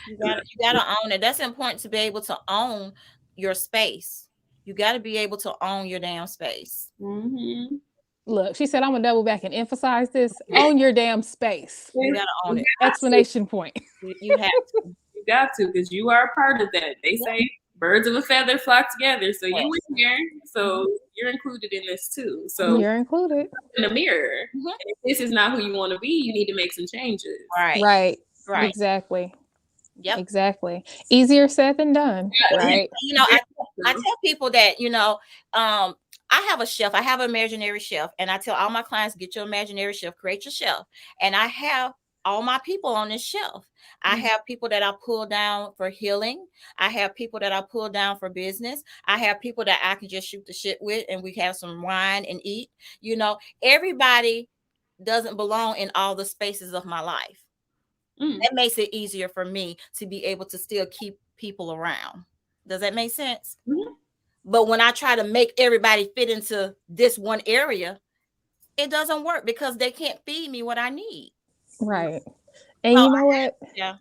You gotta own it. That's important to be able to own your space. You got to be able to own your damn space. Mm-hmm. Look, she said, I'm gonna double back and emphasize this. Own your damn space. You gotta own it. Explanation point. You have to. You got to, because you are a part of that. They say birds of a feather flock together. So Yes. you in here. So you're included in this too. So You're included. in the mirror. And if this is not who you want to be, you need to make some changes. Right. Right. Right. Exactly. Yep. Exactly. Easier said than done. Right. You know, I tell people that, you know, I have a chef. I have an imaginary chef, and I tell all my clients, get your imaginary chef, create your chef. And I have all my people on this shelf. I have people that I pull down for healing. I have people that I pull down for business. I have people that I can just shoot the shit with, and we have some wine and eat. You know, everybody doesn't belong in all the spaces of my life. That makes it easier for me to be able to still keep people around. Does that make sense? Mm-hmm. But when I try to make everybody fit into this one area, it doesn't work because they can't feed me what I need. Right. And you know what? Yeah.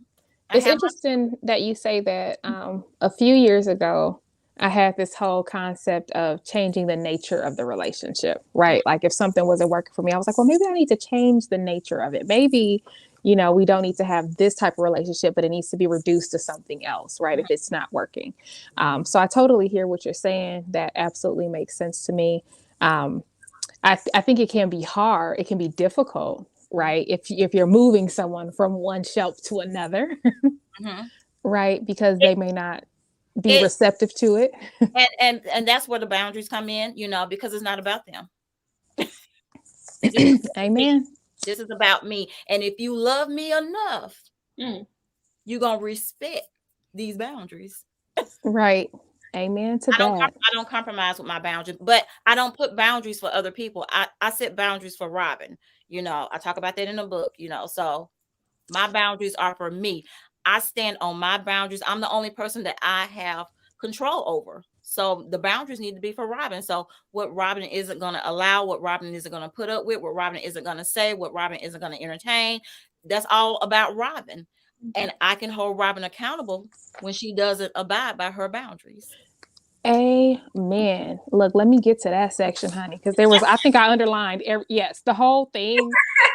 It's interesting that you say that. A few years ago, I had this whole concept of changing the nature of the relationship, right? Like if something wasn't working for me, I was like, well, maybe I need to change the nature of it. Maybe, you know, we don't need to have this type of relationship, but it needs to be reduced to something else, right? If it's not working. So I totally hear what you're saying. That absolutely makes sense to me. I think it can be hard. It can be difficult, right? If you're moving someone from one shelf to another, right? Because they may not be receptive to it. And that's where the boundaries come in, you know, because it's not about them. Amen. This is about me. And if you love me enough, you're going to respect these boundaries. Right. Amen to I don't that. I don't compromise with my boundaries, but I don't put boundaries for other people. I set boundaries for Robyn. I talk about that in the book, so my boundaries are for me. I stand on my boundaries. I'm the only person that I have control over. So the boundaries need to be for Robyn. So what Robyn isn't going to allow, what Robyn isn't going to put up with, what Robyn isn't going to say, what Robyn isn't going to entertain, that's all about Robyn. And I can hold Robyn accountable when she doesn't abide by her boundaries. Amen. Look, let me get to that section, honey, because I think I underlined yes, the whole thing.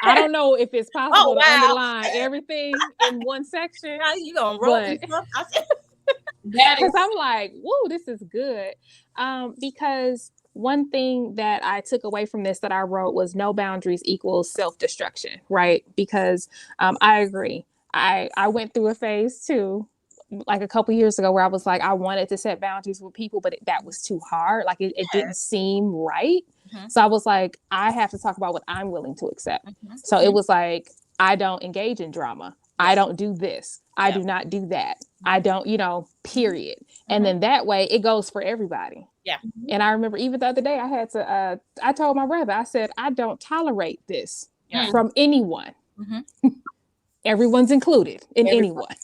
I don't know if it's possible to underline everything in one section. You gonna roll me stuff? Because I'm like, whoa, this is good. Because one thing that I took away from this that I wrote was no boundaries equals self-destruction, right? Because I agree. I went through a phase too, like a couple years ago, where I was like, I wanted to set boundaries with people, but that was too hard. Like it didn't seem right. Mm-hmm. So I was like, I have to talk about what I'm willing to accept. Mm-hmm. So it was like, I don't engage in drama. Yeah. I don't do this. I do not do that. I don't, period. Mm-hmm. And then that way it goes for everybody. Yeah. And I remember even the other day I told my brother, I said, I don't tolerate this from anyone. Mm-hmm. Everyone's included in anyone.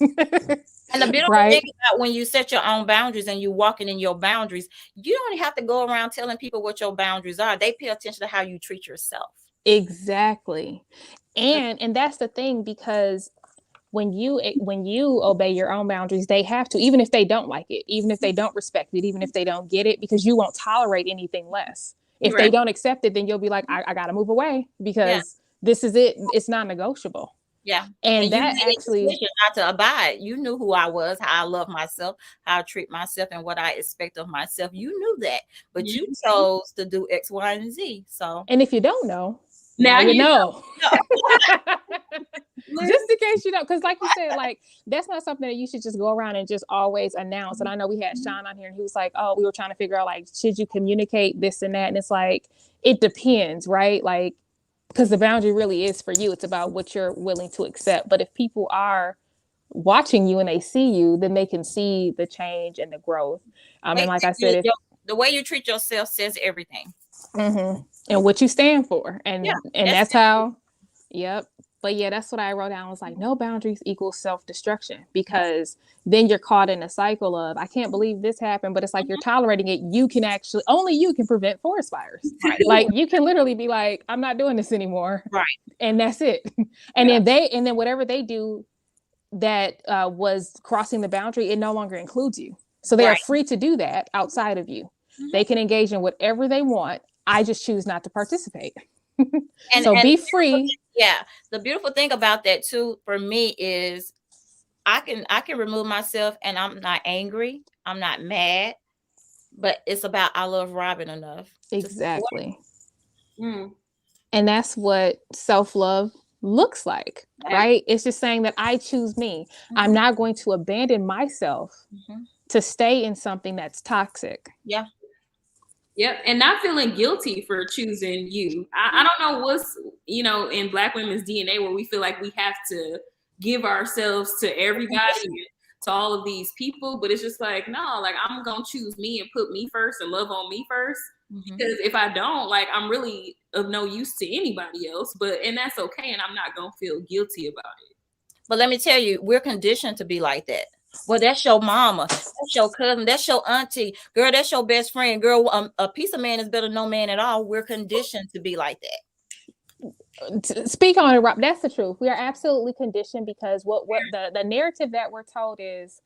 And the beautiful thing about when you set your own boundaries and you walking in your boundaries, you don't have to go around telling people what your boundaries are. They pay attention to how you treat yourself. Exactly. And that's the thing, because when you obey your own boundaries, they have to, even if they don't like it, even if they don't respect it, even if they don't get it, because you won't tolerate anything less. If they don't accept it, then you'll be like, I got to move away because this is it. It's not negotiable. Yeah. And that actually not to abide. You knew who I was, how I love myself, how I treat myself, and what I expect of myself. You knew that, but you chose to do X, Y, and Z. So, and if you don't know, now you know. Just in case you don't, because like you said, like that's not something that you should just go around and just always announce. And I know we had Sean on here, and he was like, "Oh, we were trying to figure out like, should you communicate this and that?" And it's like, it depends, right? Like, because the boundary really is for you. It's about what you're willing to accept. But if people are watching you and they see you, then they can see the change and the growth. And like I said, the way you treat yourself says everything. Mm-hmm. And what you stand for. And that's how, yep. But yeah, that's what I wrote down. I was like, no boundaries equals self-destruction, because then you're caught in a cycle of, I can't believe this happened, but it's like you're tolerating it. You can actually, only you can prevent forest fires. Right? Like you can literally be like, I'm not doing this anymore. Right. And that's it. And then whatever they do that was crossing the boundary, it no longer includes you. So they are free to do that outside of you. Mm-hmm. They can engage in whatever they want. I just choose not to participate. And be free. Yeah. The beautiful thing about that too, for me, is I can remove myself and I'm not angry. I'm not mad, but it's about, I love Robyn enough. Exactly. And that's what self-love looks like, right? It's just saying that I choose me. Mm-hmm. I'm not going to abandon myself to stay in something that's toxic. Yeah. Yep. And not feeling guilty for choosing you. I don't know what's, in Black women's DNA where we feel like we have to give ourselves to everybody, to all of these people. But it's just like, no, like I'm going to choose me and put me first and love on me first. Mm-hmm. Because if I don't, like, I'm really of no use to anybody else. And that's okay. And I'm not going to feel guilty about it. But let me tell you, we're conditioned to be like that. Well, that's your mama, that's your cousin, that's your auntie, girl, that's your best friend, girl. A piece of man is better than no man at all. We're conditioned to be like that. Speak on it, Rob. That's the truth. We are absolutely conditioned, because what the narrative that we're told is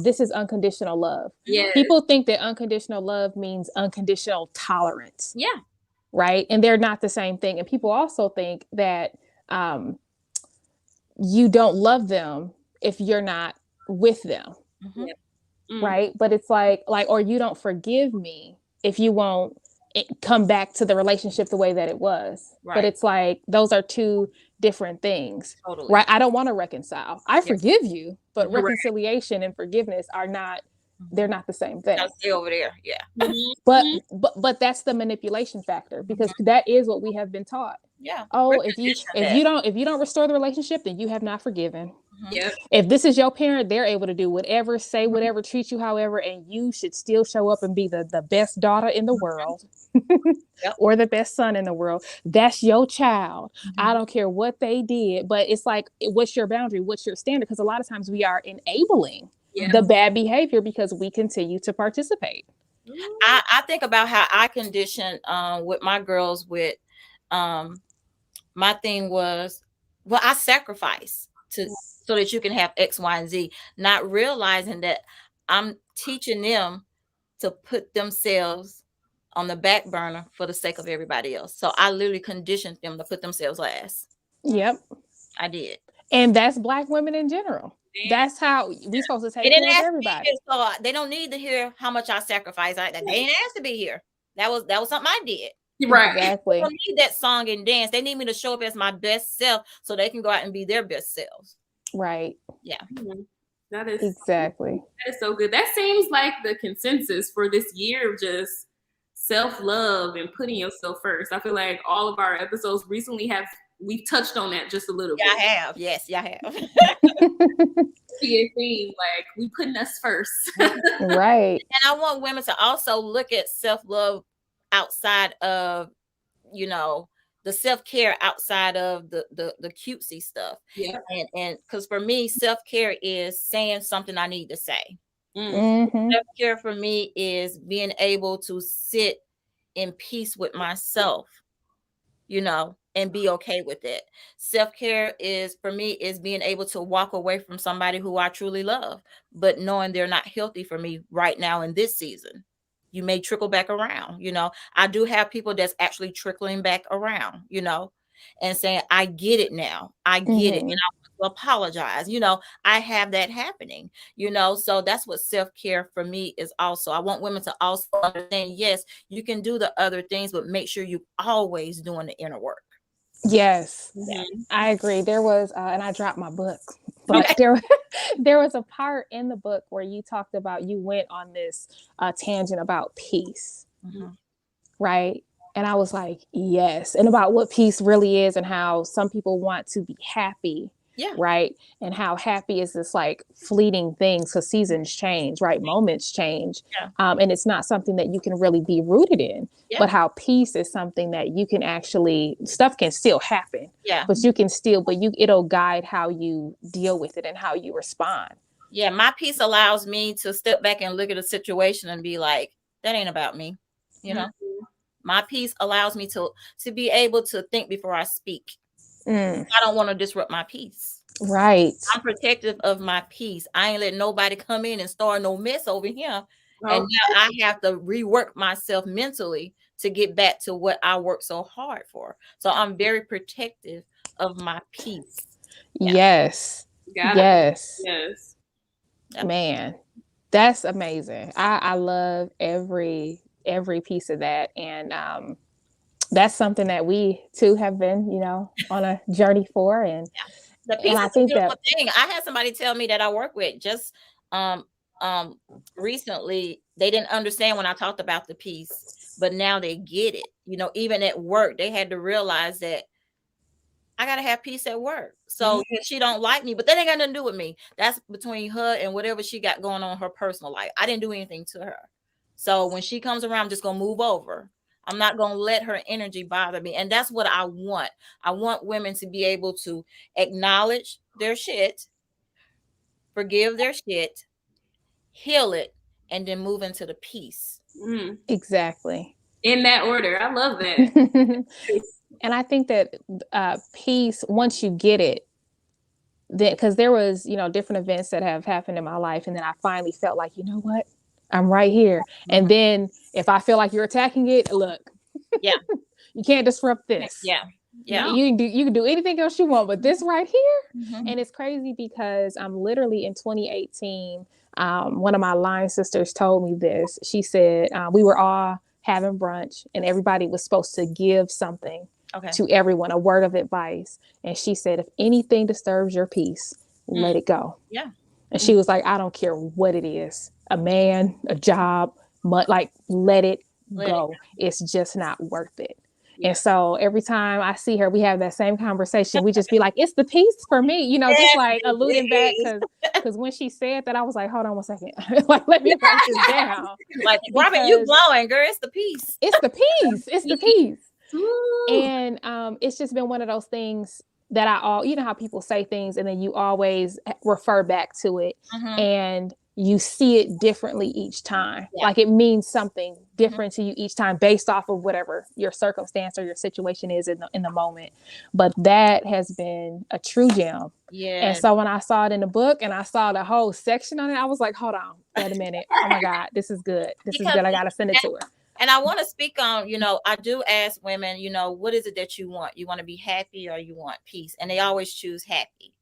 this is unconditional love. Yes. People think that unconditional love means unconditional tolerance. Yeah. Right. And they're not the same thing. And people also think that you don't love them if you're not with them. Mm-hmm. Right. But it's like, or you don't forgive me if you won't come back to the relationship the way that it was. Right. But it's like, those are two different things. Totally. Right. I don't want to reconcile. I forgive you, but reconciliation and forgiveness are not, they're not the same thing. I'll stay over there. Yeah. Mm-hmm. But that's the manipulation factor, because that is what we have been taught. Yeah. Oh, if you don't restore the relationship, then you have not forgiven. Yep. If this is your parent, they're able to do whatever, say whatever, treat you however, and you should still show up and be the best daughter in the world Yep. or the best son in the world. That's your child. I Mhm. don't care what they did, but it's like, what's your boundary? What's your standard? Because a lot of times we are enabling Yeah. the bad behavior because we continue to participate. I think about how I conditioned with my girls with my thing was, well, I sacrifice to so that you can have X, Y, and Z, not realizing that I'm teaching them to put themselves on the back burner for the sake of everybody else. So I literally conditioned them to put themselves last. Yep. I did. And that's Black women in general. That's how we supposed to They take didn't care of ask everybody. me, so they don't need to hear how much I sacrifice. They didn't ask to be here. That was something I did. Right. They Exactly. don't need that song and dance. They need me to show up as my best self so they can go out and be their best selves. Right. Yeah. That is Exactly. That is so good. That seems like the consensus for this year of just self-love and putting yourself first. I feel like all of our episodes recently we've touched on that just a little Yeah, I bit. have. Yes, yeah, I have. It seems like we putting us first. Right. And I want women to also look at self-love outside of, the self-care outside of the cutesy stuff. Yeah. And because for me, self-care is saying something I need to say. Mm-hmm. Self-care for me is being able to sit in peace with myself, and be okay with it. Self-care is for me is being able to walk away from somebody who I truly love, but knowing they're not healthy for me right now in this season. You may trickle back around, I do have people that's actually trickling back around, and saying, I get it now. I get it. Mhm. And I want to apologize. I have that happening, so that's what self-care for me is also. I want women to also understand, yes, you can do the other things, but make sure you always doing the inner work. Yes, Yeah. I agree. There was, and I dropped my book, but there was a part in the book where you talked about, you went on this tangent about peace, Mhm. right? And I was like, yes, and about what peace really is and how some people want to be happy. Yeah. Right. And how happy is this like fleeting things because seasons change, right? Moments change. Yeah. And it's not something that you can really be rooted in. Yeah. But how peace is something that you can actually, stuff can still happen. Yeah. But you can still, it'll guide how you deal with it and how you respond. Yeah. My peace allows me to step back and look at a situation and be like, that ain't about me. My peace allows me to be able to think before I speak. I don't want to disrupt my peace. Right. I'm protective of my peace. I ain't let nobody come in and start no mess over here. Okay. And now I have to rework myself mentally to get back to what I worked so hard for. So I'm very protective of my peace. Yeah. Yes. Yes. Yes. Man, that's amazing. I love every piece of that. And that's something that we too have been, on a journey for. And, the peace and is I think a beautiful that thing. I had somebody tell me that I work with just recently. They didn't understand when I talked about the peace, but now they get it. Even at work, they had to realize that I gotta have peace at work. So if she don't like me, but that ain't got nothing to do with me. That's between her and whatever she got going on in her personal life. I didn't do anything to her. So when she comes around, I'm just gonna move over. I'm not going to let her energy bother me. And that's what I want. I want women to be able to acknowledge their shit, forgive their shit, heal it, and then move into the peace. Exactly. In that order. I love that. And I think that peace, once you get it, then, because there was, different events that have happened in my life. And then I finally felt like, you know what? I'm right here. And then if I feel like you're attacking it, look, yeah, you can't disrupt this. Yeah. You can do anything else you want, but this right here. And it's crazy because I'm literally in 2018. One of my line sisters told me this. She said, we were all having brunch and everybody was supposed to give something to everyone, a word of advice. And she said, if anything disturbs your peace, let it go. Yeah. And she was like, I don't care what it is, a man, a job, let it go. It's just not worth it. And so every time I see her, we have that same conversation. We just be like, it's the peace for me, you know, just like alluding back, because when she said that, I was like, hold on one second. Like, let me write this down. Like, Robyn, you glowing, girl. It's the peace. It's the peace. It's the peace. Ooh. And it's just been one of those things that you know how people say things and then you always refer back to it, and you see it differently each time. Like it means something different to you each time based off of whatever your circumstance or your situation is in the moment. But that has been a true gem. Yeah. And so when I saw it in the book and I saw the whole section on it, I was like, hold on, wait a minute. Oh my God, this is good. This is good. I got to send it to her. And I want to speak on, you know, I do ask women, you know, what is it that you want? You want to be happy or you want peace? And they always choose happy.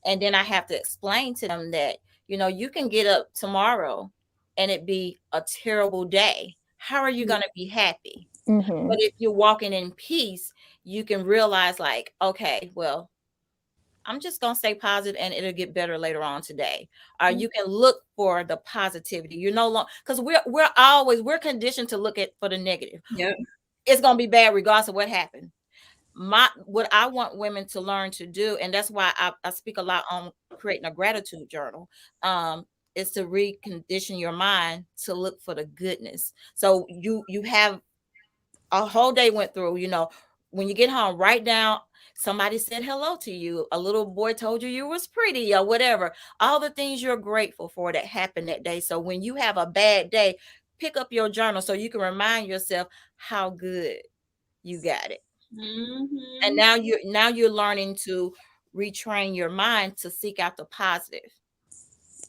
And then I have to explain to them that, you know, you can get up tomorrow and it be a terrible day. How are you going to be happy? But if you're walking in peace, you can realize like, okay, well, I'm just going to stay positive and it'll get better later on today. Or you can look for the positivity. You're no longer, because we're conditioned to look for the negative. Yep. It's going to be bad regardless of what happened. What I want women to learn to do, and that's why I speak a lot on creating a gratitude journal, is to recondition your mind to look for the goodness. So you have a whole day went through, you know, when you get home, write down somebody said hello to you, a little boy told you was pretty or whatever, all the things you're grateful for that happened that day. So when you have a bad day, pick up your journal so you can remind yourself how good you got it. And now you're learning to retrain your mind to seek out the positive.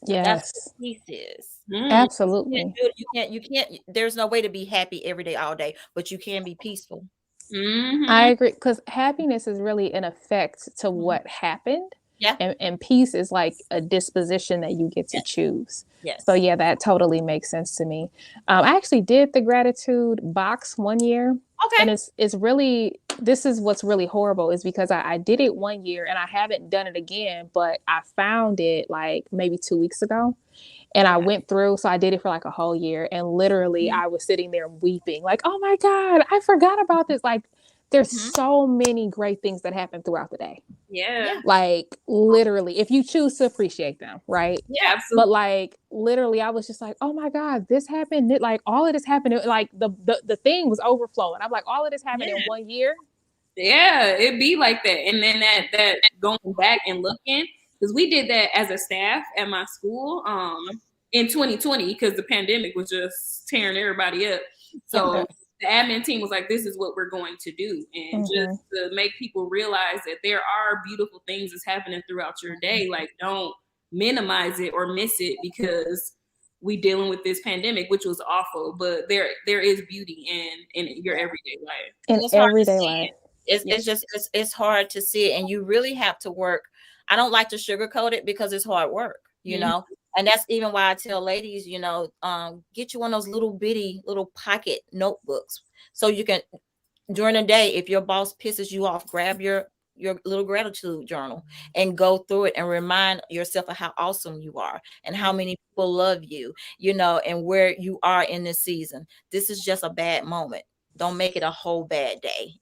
Yes. That's what peace is. Absolutely. You can't, there's no way to be happy every day, all day, but you can be peaceful. I agree, because happiness is really an effect to what happened. Yeah. And peace is like a disposition that you get to choose. Yes. So yeah, that totally makes sense to me. I actually did the gratitude box one year. Okay. And it's really, this is what's really horrible is because I did it one year and I haven't done it again, but I found it like maybe 2 weeks ago. And I went through, so I did it for like a whole year. And literally I was sitting there weeping like, oh my God, I forgot about this. Like there's so many great things that happen throughout the day. Yeah. Like literally, if you choose to appreciate them, right? Yeah, absolutely. But like literally, I was just like, oh my God, this happened. Like all of this happened. Like the thing was overflowing. I'm like, all of this happened in 1 year. Yeah, it'd be like that. And then that going back and looking, because we did that as a staff at my school in 2020 because the pandemic was just tearing everybody up. So the admin team was like, this is what we're going to do. And just to make people realize that there are beautiful things that's happening throughout your day. Like don't minimize it or miss it because we dealing with this pandemic, which was awful, but there is beauty in your everyday life. In everyday life. It's hard to see it, and you really have to work. I don't like to sugarcoat it because it's hard work, you know, and that's even why I tell ladies, you know, get you one of those little bitty little pocket notebooks so you can during the day, if your boss pisses you off, grab your little gratitude journal and go through it and remind yourself of how awesome you are and how many people love you, you know, and where you are in this season. This is just a bad moment. Don't make it a whole bad day.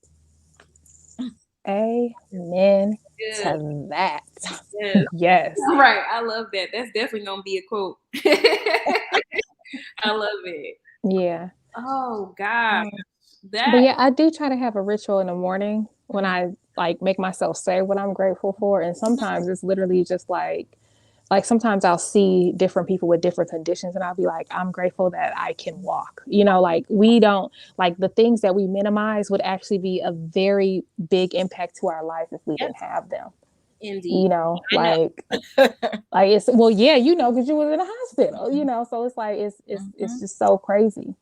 Amen to that. Yes. Right. I love that. That's definitely going to be a quote. I love it. Yeah. Oh, God. But yeah, I do try to have a ritual in the morning when I like make myself say what I'm grateful for. And sometimes it's literally just like sometimes I'll see different people with different conditions and I'll be like, I'm grateful that I can walk. You know, like we don't like the things that we minimize would actually be a very big impact to our life if we didn't have them. Indeed. You know, like it's well, yeah, you know, because you was in a hospital, you know, so it's like it's just so crazy.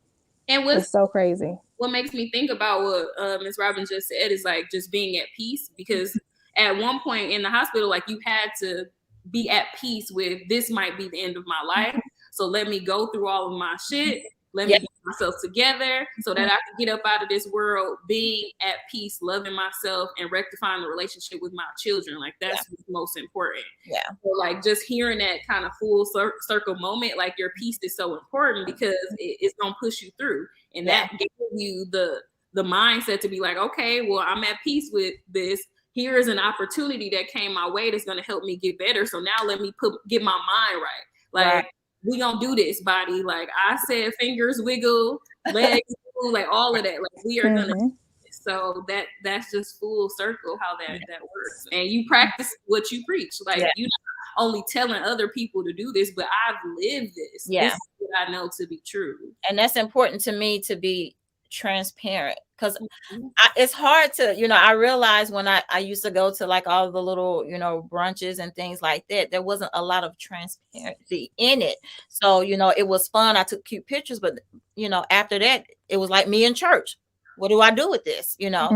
And it's so crazy. What makes me think about what Ms. Robyn just said is like just being at peace, because at one point in the hospital, like you had to be at peace with this might be the end of my life. So let me go through all of my shit. Let me get myself together so that I can get up out of this world being at peace, loving myself and rectifying the relationship with my children. Like that's what's most important. Yeah. So like just hearing that kind of full circle moment, like your peace is so important because it's going to push you through. And that gives you the mindset to be like, okay, well, I'm at peace with this. Here is an opportunity that came my way that's going to help me get better. So now let me get my mind right. Like, Right. we gonna do this, body. Like I said, fingers wiggle, legs wiggle, like all of that. Like we are gonna. So that's just full circle how that works. And you practice what you preach. Like you're not only telling other people to do this, but I've lived this. Yeah. This is what I know to be true. And that's important to me, to be transparent, because it's hard to, I realized when I used to go to like all the little, brunches and things like that, there wasn't a lot of transparency in it. So, it was fun. I took cute pictures, but, after that, it was like me in church. What do I do with this? I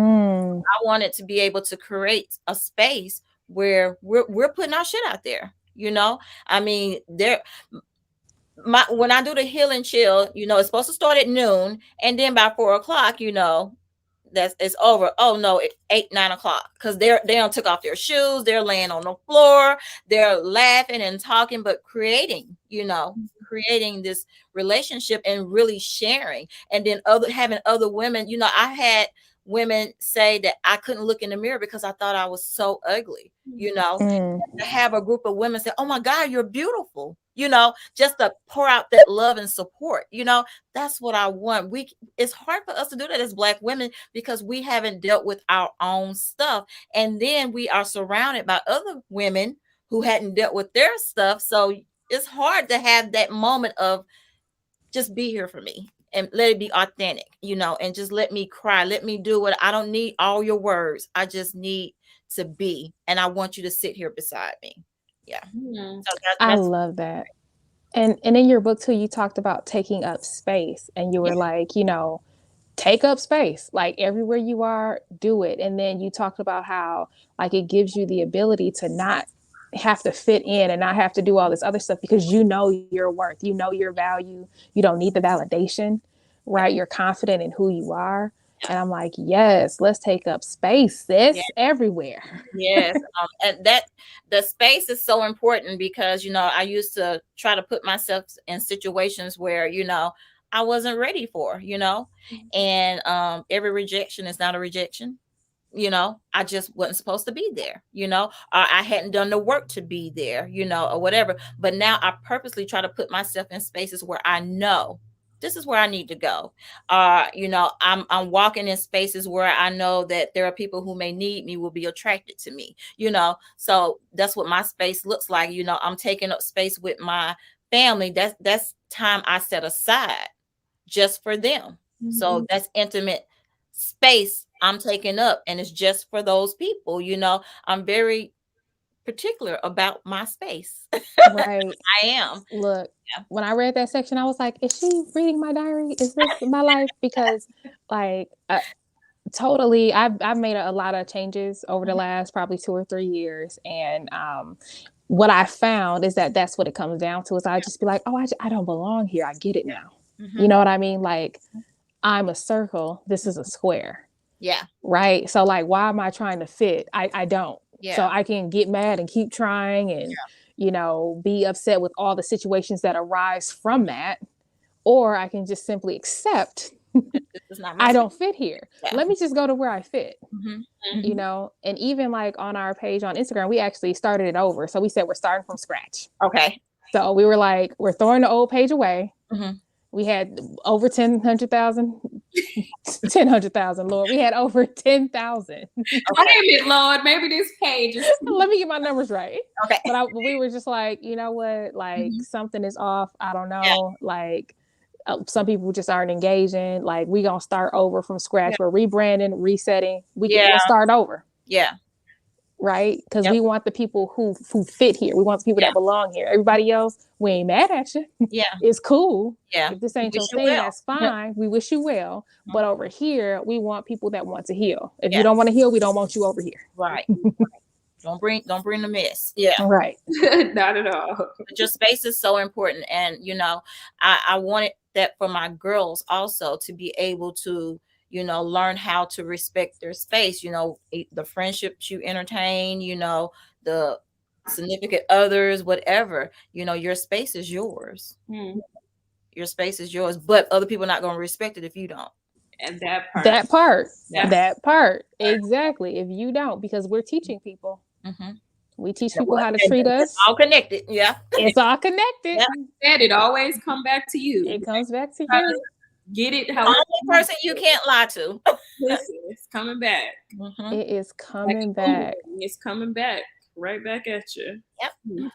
wanted to be able to create a space where we're putting our shit out there. I mean, when I do the healing chill, it's supposed to start at noon, and then by 4 o'clock, it's over. Oh no, 8, 9 o'clock, because they don't took off their shoes, they're laying on the floor, they're laughing and talking, but creating this relationship and really sharing. And then having other women, I had women say that I couldn't look in the mirror because I thought I was so ugly, to have a group of women say, oh my God, you're beautiful, just to pour out that love and support. That's what I want. It's hard for us to do that as Black women because we haven't dealt with our own stuff. And then we are surrounded by other women who hadn't dealt with their stuff. So it's hard to have that moment of just be here for me and let it be authentic, and just let me cry. Let me do what I don't need all your words. I just need to be. And I want you to sit here beside me. Yeah. So I love that. And in your book too, you talked about taking up space, and you were like, take up space, like everywhere you are, do it. And then you talked about how like it gives you the ability to not have to fit in and not have to do all this other stuff because you know your worth, you know your value, you don't need the validation, right? You're confident in who you are. And I'm like, yes, let's take up space, sis, everywhere. Yes. And that the space is so important because, I used to try to put myself in situations where, I wasn't ready for, and every rejection is not a rejection. I just wasn't supposed to be there, or I hadn't done the work to be there, or whatever. But now I purposely try to put myself in spaces where I know this is where I need to go. I'm walking in spaces where I know that there are people who may need me, will be attracted to me, so that's what my space looks like. I'm taking up space with my family. That's time I set aside just for them. So that's intimate space I'm taking up, and it's just for those people. I'm very particular about my space. Right. I am. Look, when I read that section, I was like, is she reading my diary? Is this my life? Because like totally, I've made a lot of changes over the last probably 2 or 3 years. And what I found is that that's what it comes down to is I just be like, oh, I don't belong here. I get it now. You know what I mean? Like, I'm a circle. This is a square. Yeah. Right. So like, why am I trying to fit? I don't. Yeah. So I can get mad and keep trying and, be upset with all the situations that arise from that. Or I can just simply accept I don't fit here. Yeah. Let me just go to where I fit. And even like on our page on Instagram, we actually started it over. So we said we're starting from scratch. Okay. So we were like, we're throwing the old page away. We had over 10,000, Lord. We had over 10,000. Okay. Wait a minute, Lord. Maybe this page is... Let me get my numbers right. Okay. But we were just like, you know what? Like something is off. I don't know. Yeah. Like some people just aren't engaging. Like we gonna start over from scratch. Yeah. We're rebranding, resetting. We'll start over. Yeah. Right? Because we want the people who fit here. We want the people that belong here. Everybody else, we ain't mad at you. Yeah. It's cool. Yeah. If this ain't your thing, that's fine. We wish you well. But over here, we want people that want to heal. If you don't want to heal, we don't want you over here. Right. Don't bring the mess. Yeah. Right. Not at all. But your space is so important. And I wanted that for my girls also to be able to learn how to respect their space, the friendships you entertain, the significant others, whatever, your space is yours. Your space is yours, but other people are not going to respect it if you don't. And that part. That part. Exactly. If you don't, because we're teaching people. Mm-hmm. We teach people how to treat us. It's all connected. Yeah. It's all connected. Yeah. Said it always come back to you. It comes back to you. Get it The however. only person you can't lie to. Listen, it's coming back. Mm-hmm. It is coming back. It's coming back. Right back at you. Yep.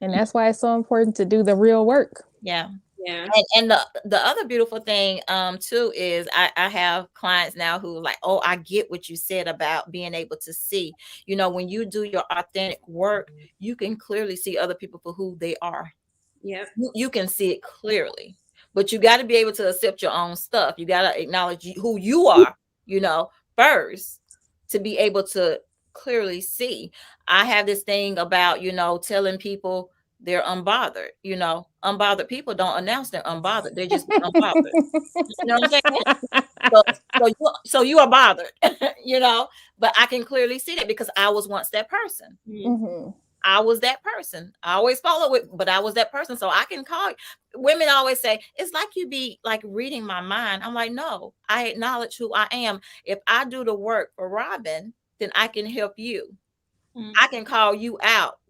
And that's why it's so important to do the real work. Yeah. Yeah. And the other beautiful thing too is I have clients now who are like, oh, I get what you said about being able to see, you know, when you do your authentic work, you can clearly see other people for who they are. Yeah. You can see it clearly, but you got to be able to accept your own stuff. You got to acknowledge who you are, you know, first, to be able to clearly see. I have this thing about, you know, telling people they're unbothered. You know, unbothered people don't announce they're unbothered. They're just unbothered. You know what I'm saying? So you are bothered, you know, but I can clearly see that because I was once that person. Mm-hmm. I was that person. I always follow it, but I was that person. So I can call. Women always say, it's like you be like reading my mind. I'm like, no, I acknowledge who I am. If I do the work for Robyn, then I can help you. Mm-hmm. I can call you out.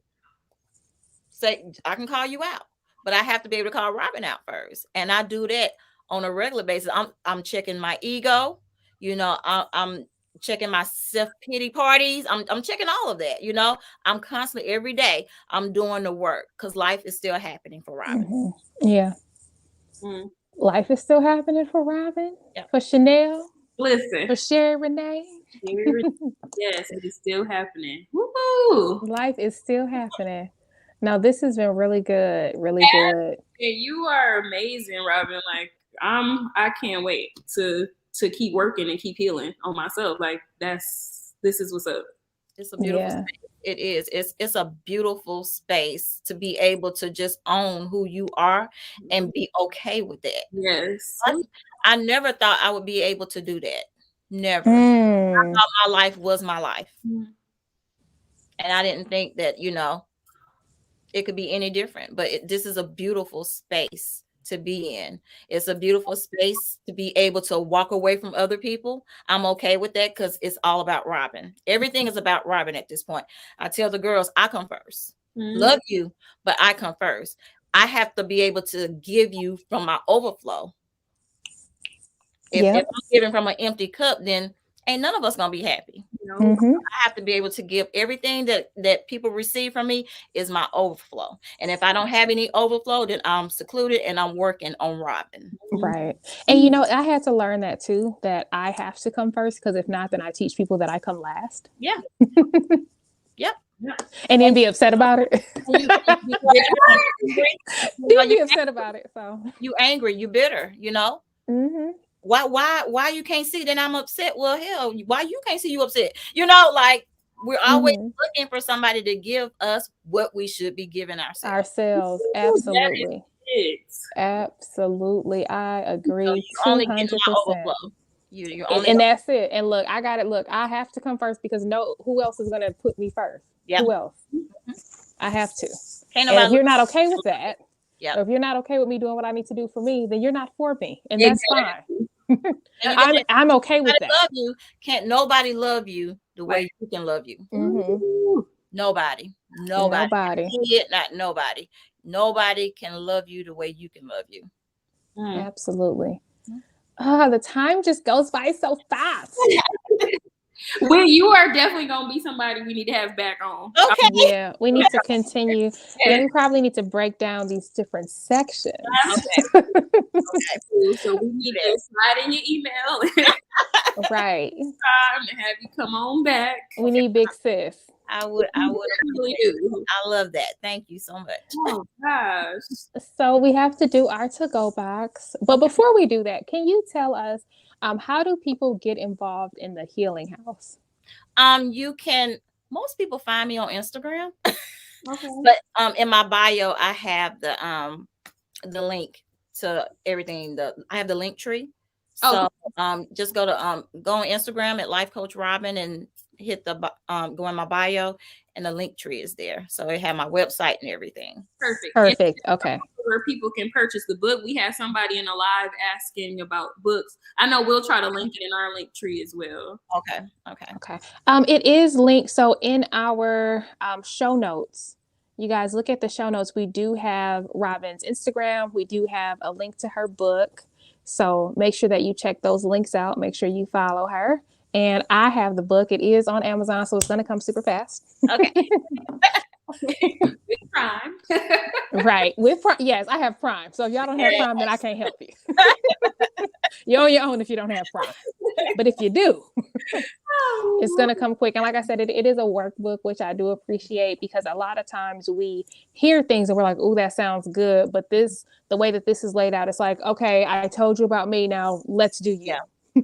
Say, I can call you out, but I have to be able to call Robyn out first. And I do that on a regular basis. I'm checking my ego. You know, I'm checking my self-pity parties. I'm checking all of that. You know, I'm constantly every day I'm doing the work because life is still happening for Robyn. Mm-hmm. Yeah. Mm-hmm. Life is still happening for Robyn, Yep. for Chanel, Listen. for Sherry Renee. Yes, it is still happening. Woo-hoo. Life is still happening. Now, this has been really good, really good. And you are amazing, Robyn. Like I can't wait to keep working and keep healing on myself. Like this is what's up. It's a beautiful space. It is. It's a beautiful space to be able to just own who you are and be okay with that. Yes. I never thought I would be able to do that. Never. I thought my life was my life. And I didn't think that, you know, it could be any different. But this is a beautiful space to be in. It's a beautiful space to be able to walk away from other people. I'm okay with that because it's all about Robyn. Everything is about Robyn at this point. I tell the girls, I come first. Love you, but I come first. I have to be able to give you from my overflow. If I'm giving from an empty cup, then ain't none of us gonna be happy. I have to be able to give everything that people receive from me is my overflow. And if I don't have any overflow, then I'm secluded and I'm working on Robyn. Right. And you know, I had to learn that too, that I have to come first, because if not, then I teach people that I come last. Yeah. Yep. And then be upset about it. Be upset about it. So you angry, you bitter, you know. Why you can't see that I'm upset? Well, hell, why you can't see you upset? You know, like we're always looking for somebody to give us what we should be giving ourselves. Absolutely. Absolutely. I agree. So you only get my overflow. You're only and that's it. And look, I got it. Look, I have to come first because who else is gonna put me first? Yeah. Who else? I have to. And if you're not okay with that, or if you're not okay with me doing what I need to do for me, then you're not for me. And that's fine. I'm okay with that. Love you. Can't nobody love you the way you can love you. Nobody. Not nobody. Nobody can love you the way you can love you. Absolutely. The time just goes by so fast. Well, you are definitely gonna be somebody we need to have back on. Okay. Yeah, we need to continue. And we probably need to break down these different sections. Okay. So we need to slide in your email. Right. Time to have you come on back. We need big sis. I would really do. I love that. Thank you so much. Oh gosh. So we have to do our to-go box. But before we do that, can you tell us how do people get involved in the Healing House? You can. Most people find me on Instagram. Okay. But in my bio, I have the link to everything. I have the link tree. So just go on Instagram at Life Coach Robyn and hit the go in my bio, and the link tree is there. So it had my website and everything. Perfect. Okay. where people can purchase the book. We had somebody in a live asking about books. I know we'll try to link it in our link tree as well. Okay. It is linked. So in our show notes, you guys look at the show notes. We do have Robyn's Instagram. We do have a link to her book. So make sure that you check those links out. Make sure you follow her. And I have the book. It is on Amazon, so it's going to come super fast. Okay. With Prime. Right. Yes, I have Prime. So if y'all don't have Prime, then I can't help you. You're on your own if you don't have Prime. But if you do, it's going to come quick. And like I said, it is a workbook, which I do appreciate, because a lot of times we hear things and we're like, oh, that sounds good. But the way that this is laid out, it's like, okay, I told you about me. Now let's do you. Yeah.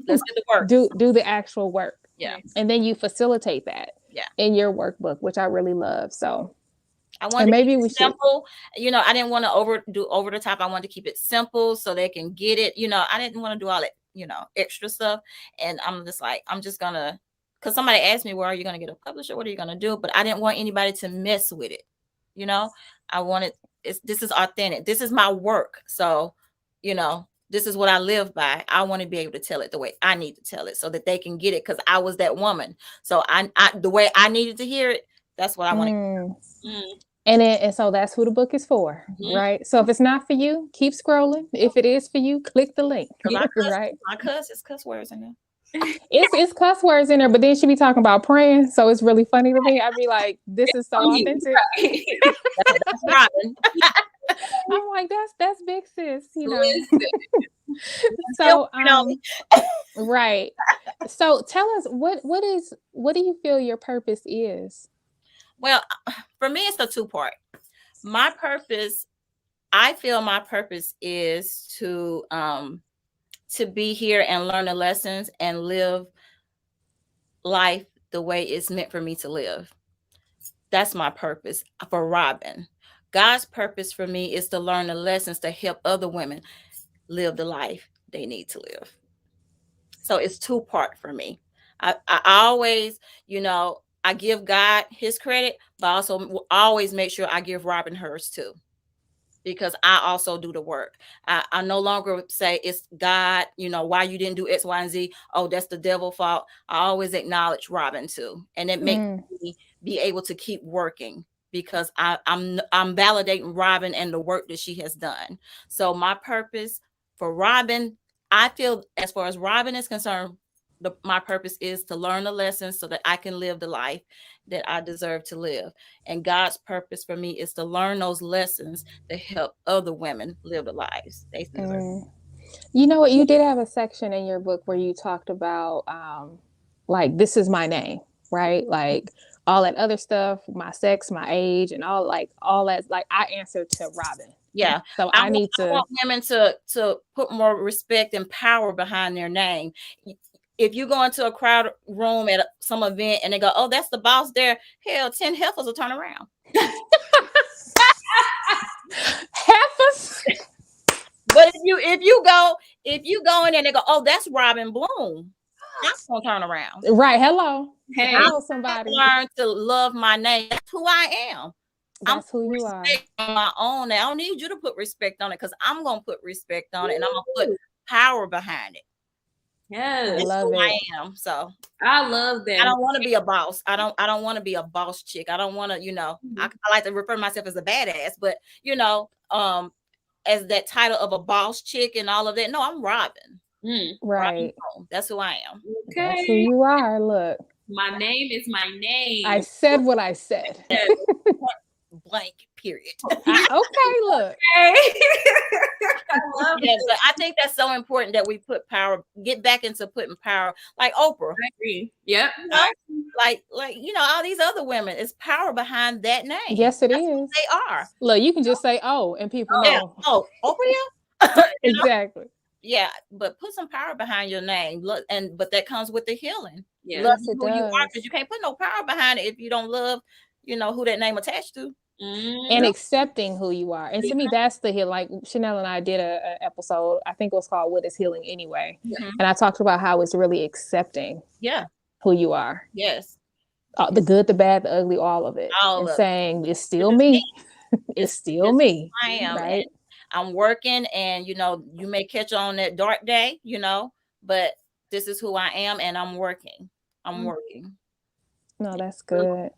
Let's do the work. Do the actual work. Yeah. And then you facilitate that in your workbook, which I really love. So I wanted to keep it simple. I didn't want to do over the top. I wanted to keep it simple so they can get it. I didn't want to do all that, extra stuff. And I'm just like, because somebody asked me, well, are you going to get a publisher? What are you going to do? But I didn't want anybody to mess with it. I wanted, this is authentic. This is my work. So, this is what I live by. I want to be able to tell it the way I need to tell it so that they can get it, because I was that woman. So the way I needed to hear it, that's what I want to hear. And so that's who the book is for, right? So if it's not for you, keep scrolling. If it is for you, click the link. Right? It's cuss words in there. It's cuss words in there, but then she be talking about praying. So it's really funny to me. I'd be like, this is so authentic. That's Robyn. I'm like, that's big sis, So right. So tell us, what do you feel your purpose is? Well, for me, it's a two-part. My purpose, I feel my purpose is to be here and learn the lessons and live life the way it's meant for me to live. That's my purpose for Robyn. God's purpose for me is to learn the lessons to help other women live the life they need to live. So it's two-part for me. I always, I give God his credit, but also always make sure I give Robyn hers too, because I also do the work. I no longer say it's God, why you didn't do X, Y, and Z. Oh, that's the devil's fault. I always acknowledge Robyn too. And it makes me be able to keep working, because I'm validating Robyn and the work that she has done. So my purpose for Robyn, I feel, as far as Robyn is concerned, my purpose is to learn the lessons so that I can live the life that I deserve to live. And God's purpose for me is to learn those lessons to help other women live the lives they deserve. You know what? You did have a section in your book where you talked about, like, this is my name, right? Like all that other stuff, my sex, my age, and all that. Like, I answered to Robyn. Yeah. So I want women to put more respect and power behind their name. If you go into a crowded room at some event and they go, oh, that's the boss there, hell, 10 heifers will turn around. Heifers? But if you go in there and they go, oh, that's Robyn Bloom, that's gonna turn around. Right. Hello. Hey. Hello, somebody. Learn to love my name. That's who I am. That's who you are. On my own. I don't need you to put respect on it, because I'm gonna put respect on it, and I'm gonna put power behind it. Yes, I love it. I am. So I love that. I don't want to be a boss. I don't want to be a boss chick. I don't want to, I like to refer to myself as a badass, but as that title of a boss chick and all of that. No, I'm Robyn. Right. Robyn. That's who I am. Okay. That's who you are. Look. My name is my name. I said what I said. Blank, period. Okay, look. I love it. But I think that's so important that we put power, get back into putting power, like Oprah. I agree. Yep. Like all these other women, it's power behind that name. Yes, it is. They are. Look, you can just say, oh, and people know. Yeah. Oh, Oprah, yeah. Exactly. Yeah, but put some power behind your name. Look, but that comes with the healing. Yeah. Love Yes, it who you does. are, because you can't put no power behind it if you don't love, who that name attached to. And accepting who you are. And to me, that's the heal. Like Chanel and I did an episode, I think it was called What is Healing Anyway? And I talked about how it's really accepting who you are. Yes. The good, the bad, the ugly, all of it. All and of saying, it's still me. It's still me. I am. Right. I'm working, and you may catch on that dark day, but this is who I am, and I'm working. I'm working. No, that's good.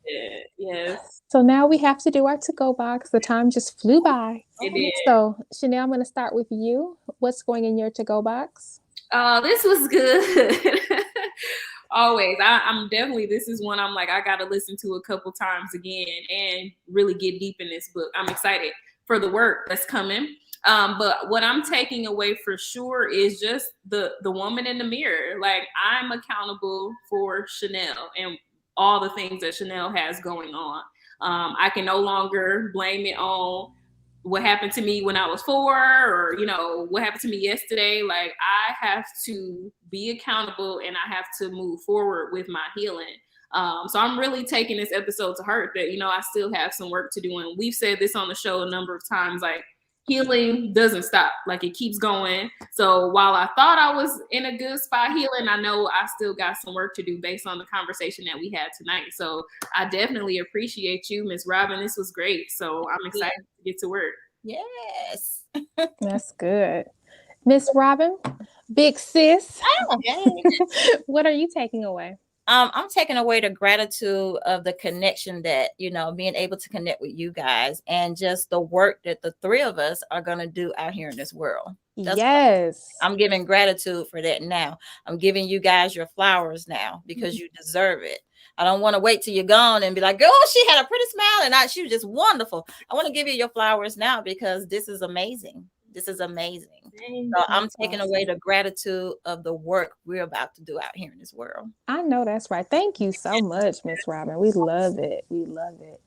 Yes. So now we have to do our to-go box. The time just flew by. It did. So Chanel, I'm going to start with you. What's going in your to-go box? This was good. Always. I'm definitely, this is one I'm like, I got to listen to a couple times again and really get deep in this book. I'm excited for the work that's coming. But what I'm taking away for sure is just the woman in the mirror. Like, I'm accountable for Chanel and all the things that Chanel has going on. I can no longer blame it on what happened to me when I was 4, or, what happened to me yesterday. Like, I have to be accountable, and I have to move forward with my healing. So I'm really taking this episode to heart that, I still have some work to do. And we've said this on the show a number of times, like, healing doesn't stop. Like, it keeps going. So while I thought I was in a good spot healing, I know I still got some work to do based on the conversation that we had tonight. So I definitely appreciate you, Miss Robyn. This was great. So I'm excited to get to work. Yes. That's good. Miss Robyn, big sis. Oh, yay. What are you taking away? I'm taking away the gratitude of the connection that, being able to connect with you guys, and just the work that the 3 of us are going to do out here in this world. Yes. I'm giving gratitude for that now. I'm giving you guys your flowers now, because you deserve it. I don't want to wait till you're gone and be like, oh, she had a pretty smile and she was just wonderful. I want to give you your flowers now, because this is amazing. This is amazing. So I'm taking away the gratitude of the work we're about to do out here in this world. I know that's right. Thank you so much, Miss Robyn. We love it. We love it.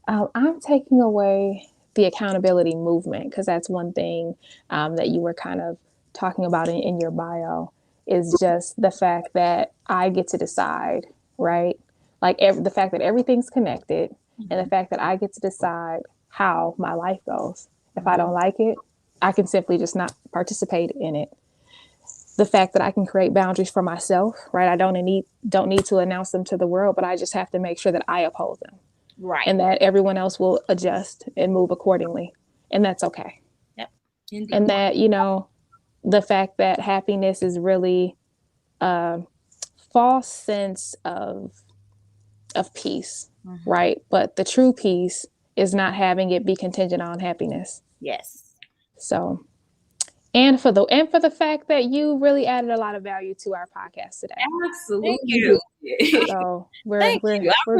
I'm taking away the accountability movement, because that's one thing that you were kind of talking about in your bio, is just the fact that I get to decide, right? Like the fact that everything's connected, and the fact that I get to decide how my life goes. If I don't like it, I can simply just not participate in it. The fact that I can create boundaries for myself, right? I don't need to announce them to the world, but I just have to make sure that I uphold them. Right. And that everyone else will adjust and move accordingly. And that's okay. Yep. Indeed. And that, the fact that happiness is really a false sense of peace, right? But the true peace is not having it be contingent on happiness. Yes. So, and for the fact that you really added a lot of value to our podcast today. Absolutely. Thank you. So we're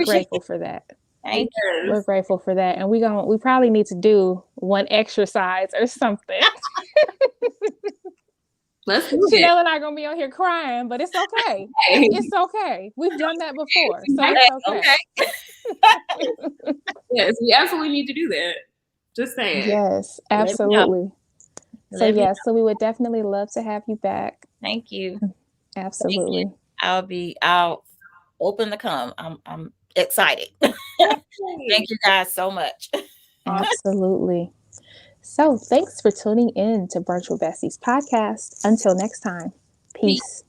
grateful for that. Thank you. We're grateful for that. And we probably need to do one exercise or something. Let's do Chanel and I are gonna be on here crying, but it's okay. It's okay. We've done that before, so it's okay. Yes, we absolutely need to do that. Just saying. Yes, absolutely. So we would definitely love to have you back. Thank you. Absolutely. Thank you. I'll open to come. I'm excited. Thank you guys so much. Absolutely. So thanks for tuning in to Brunch with Besties podcast. Until next time, peace.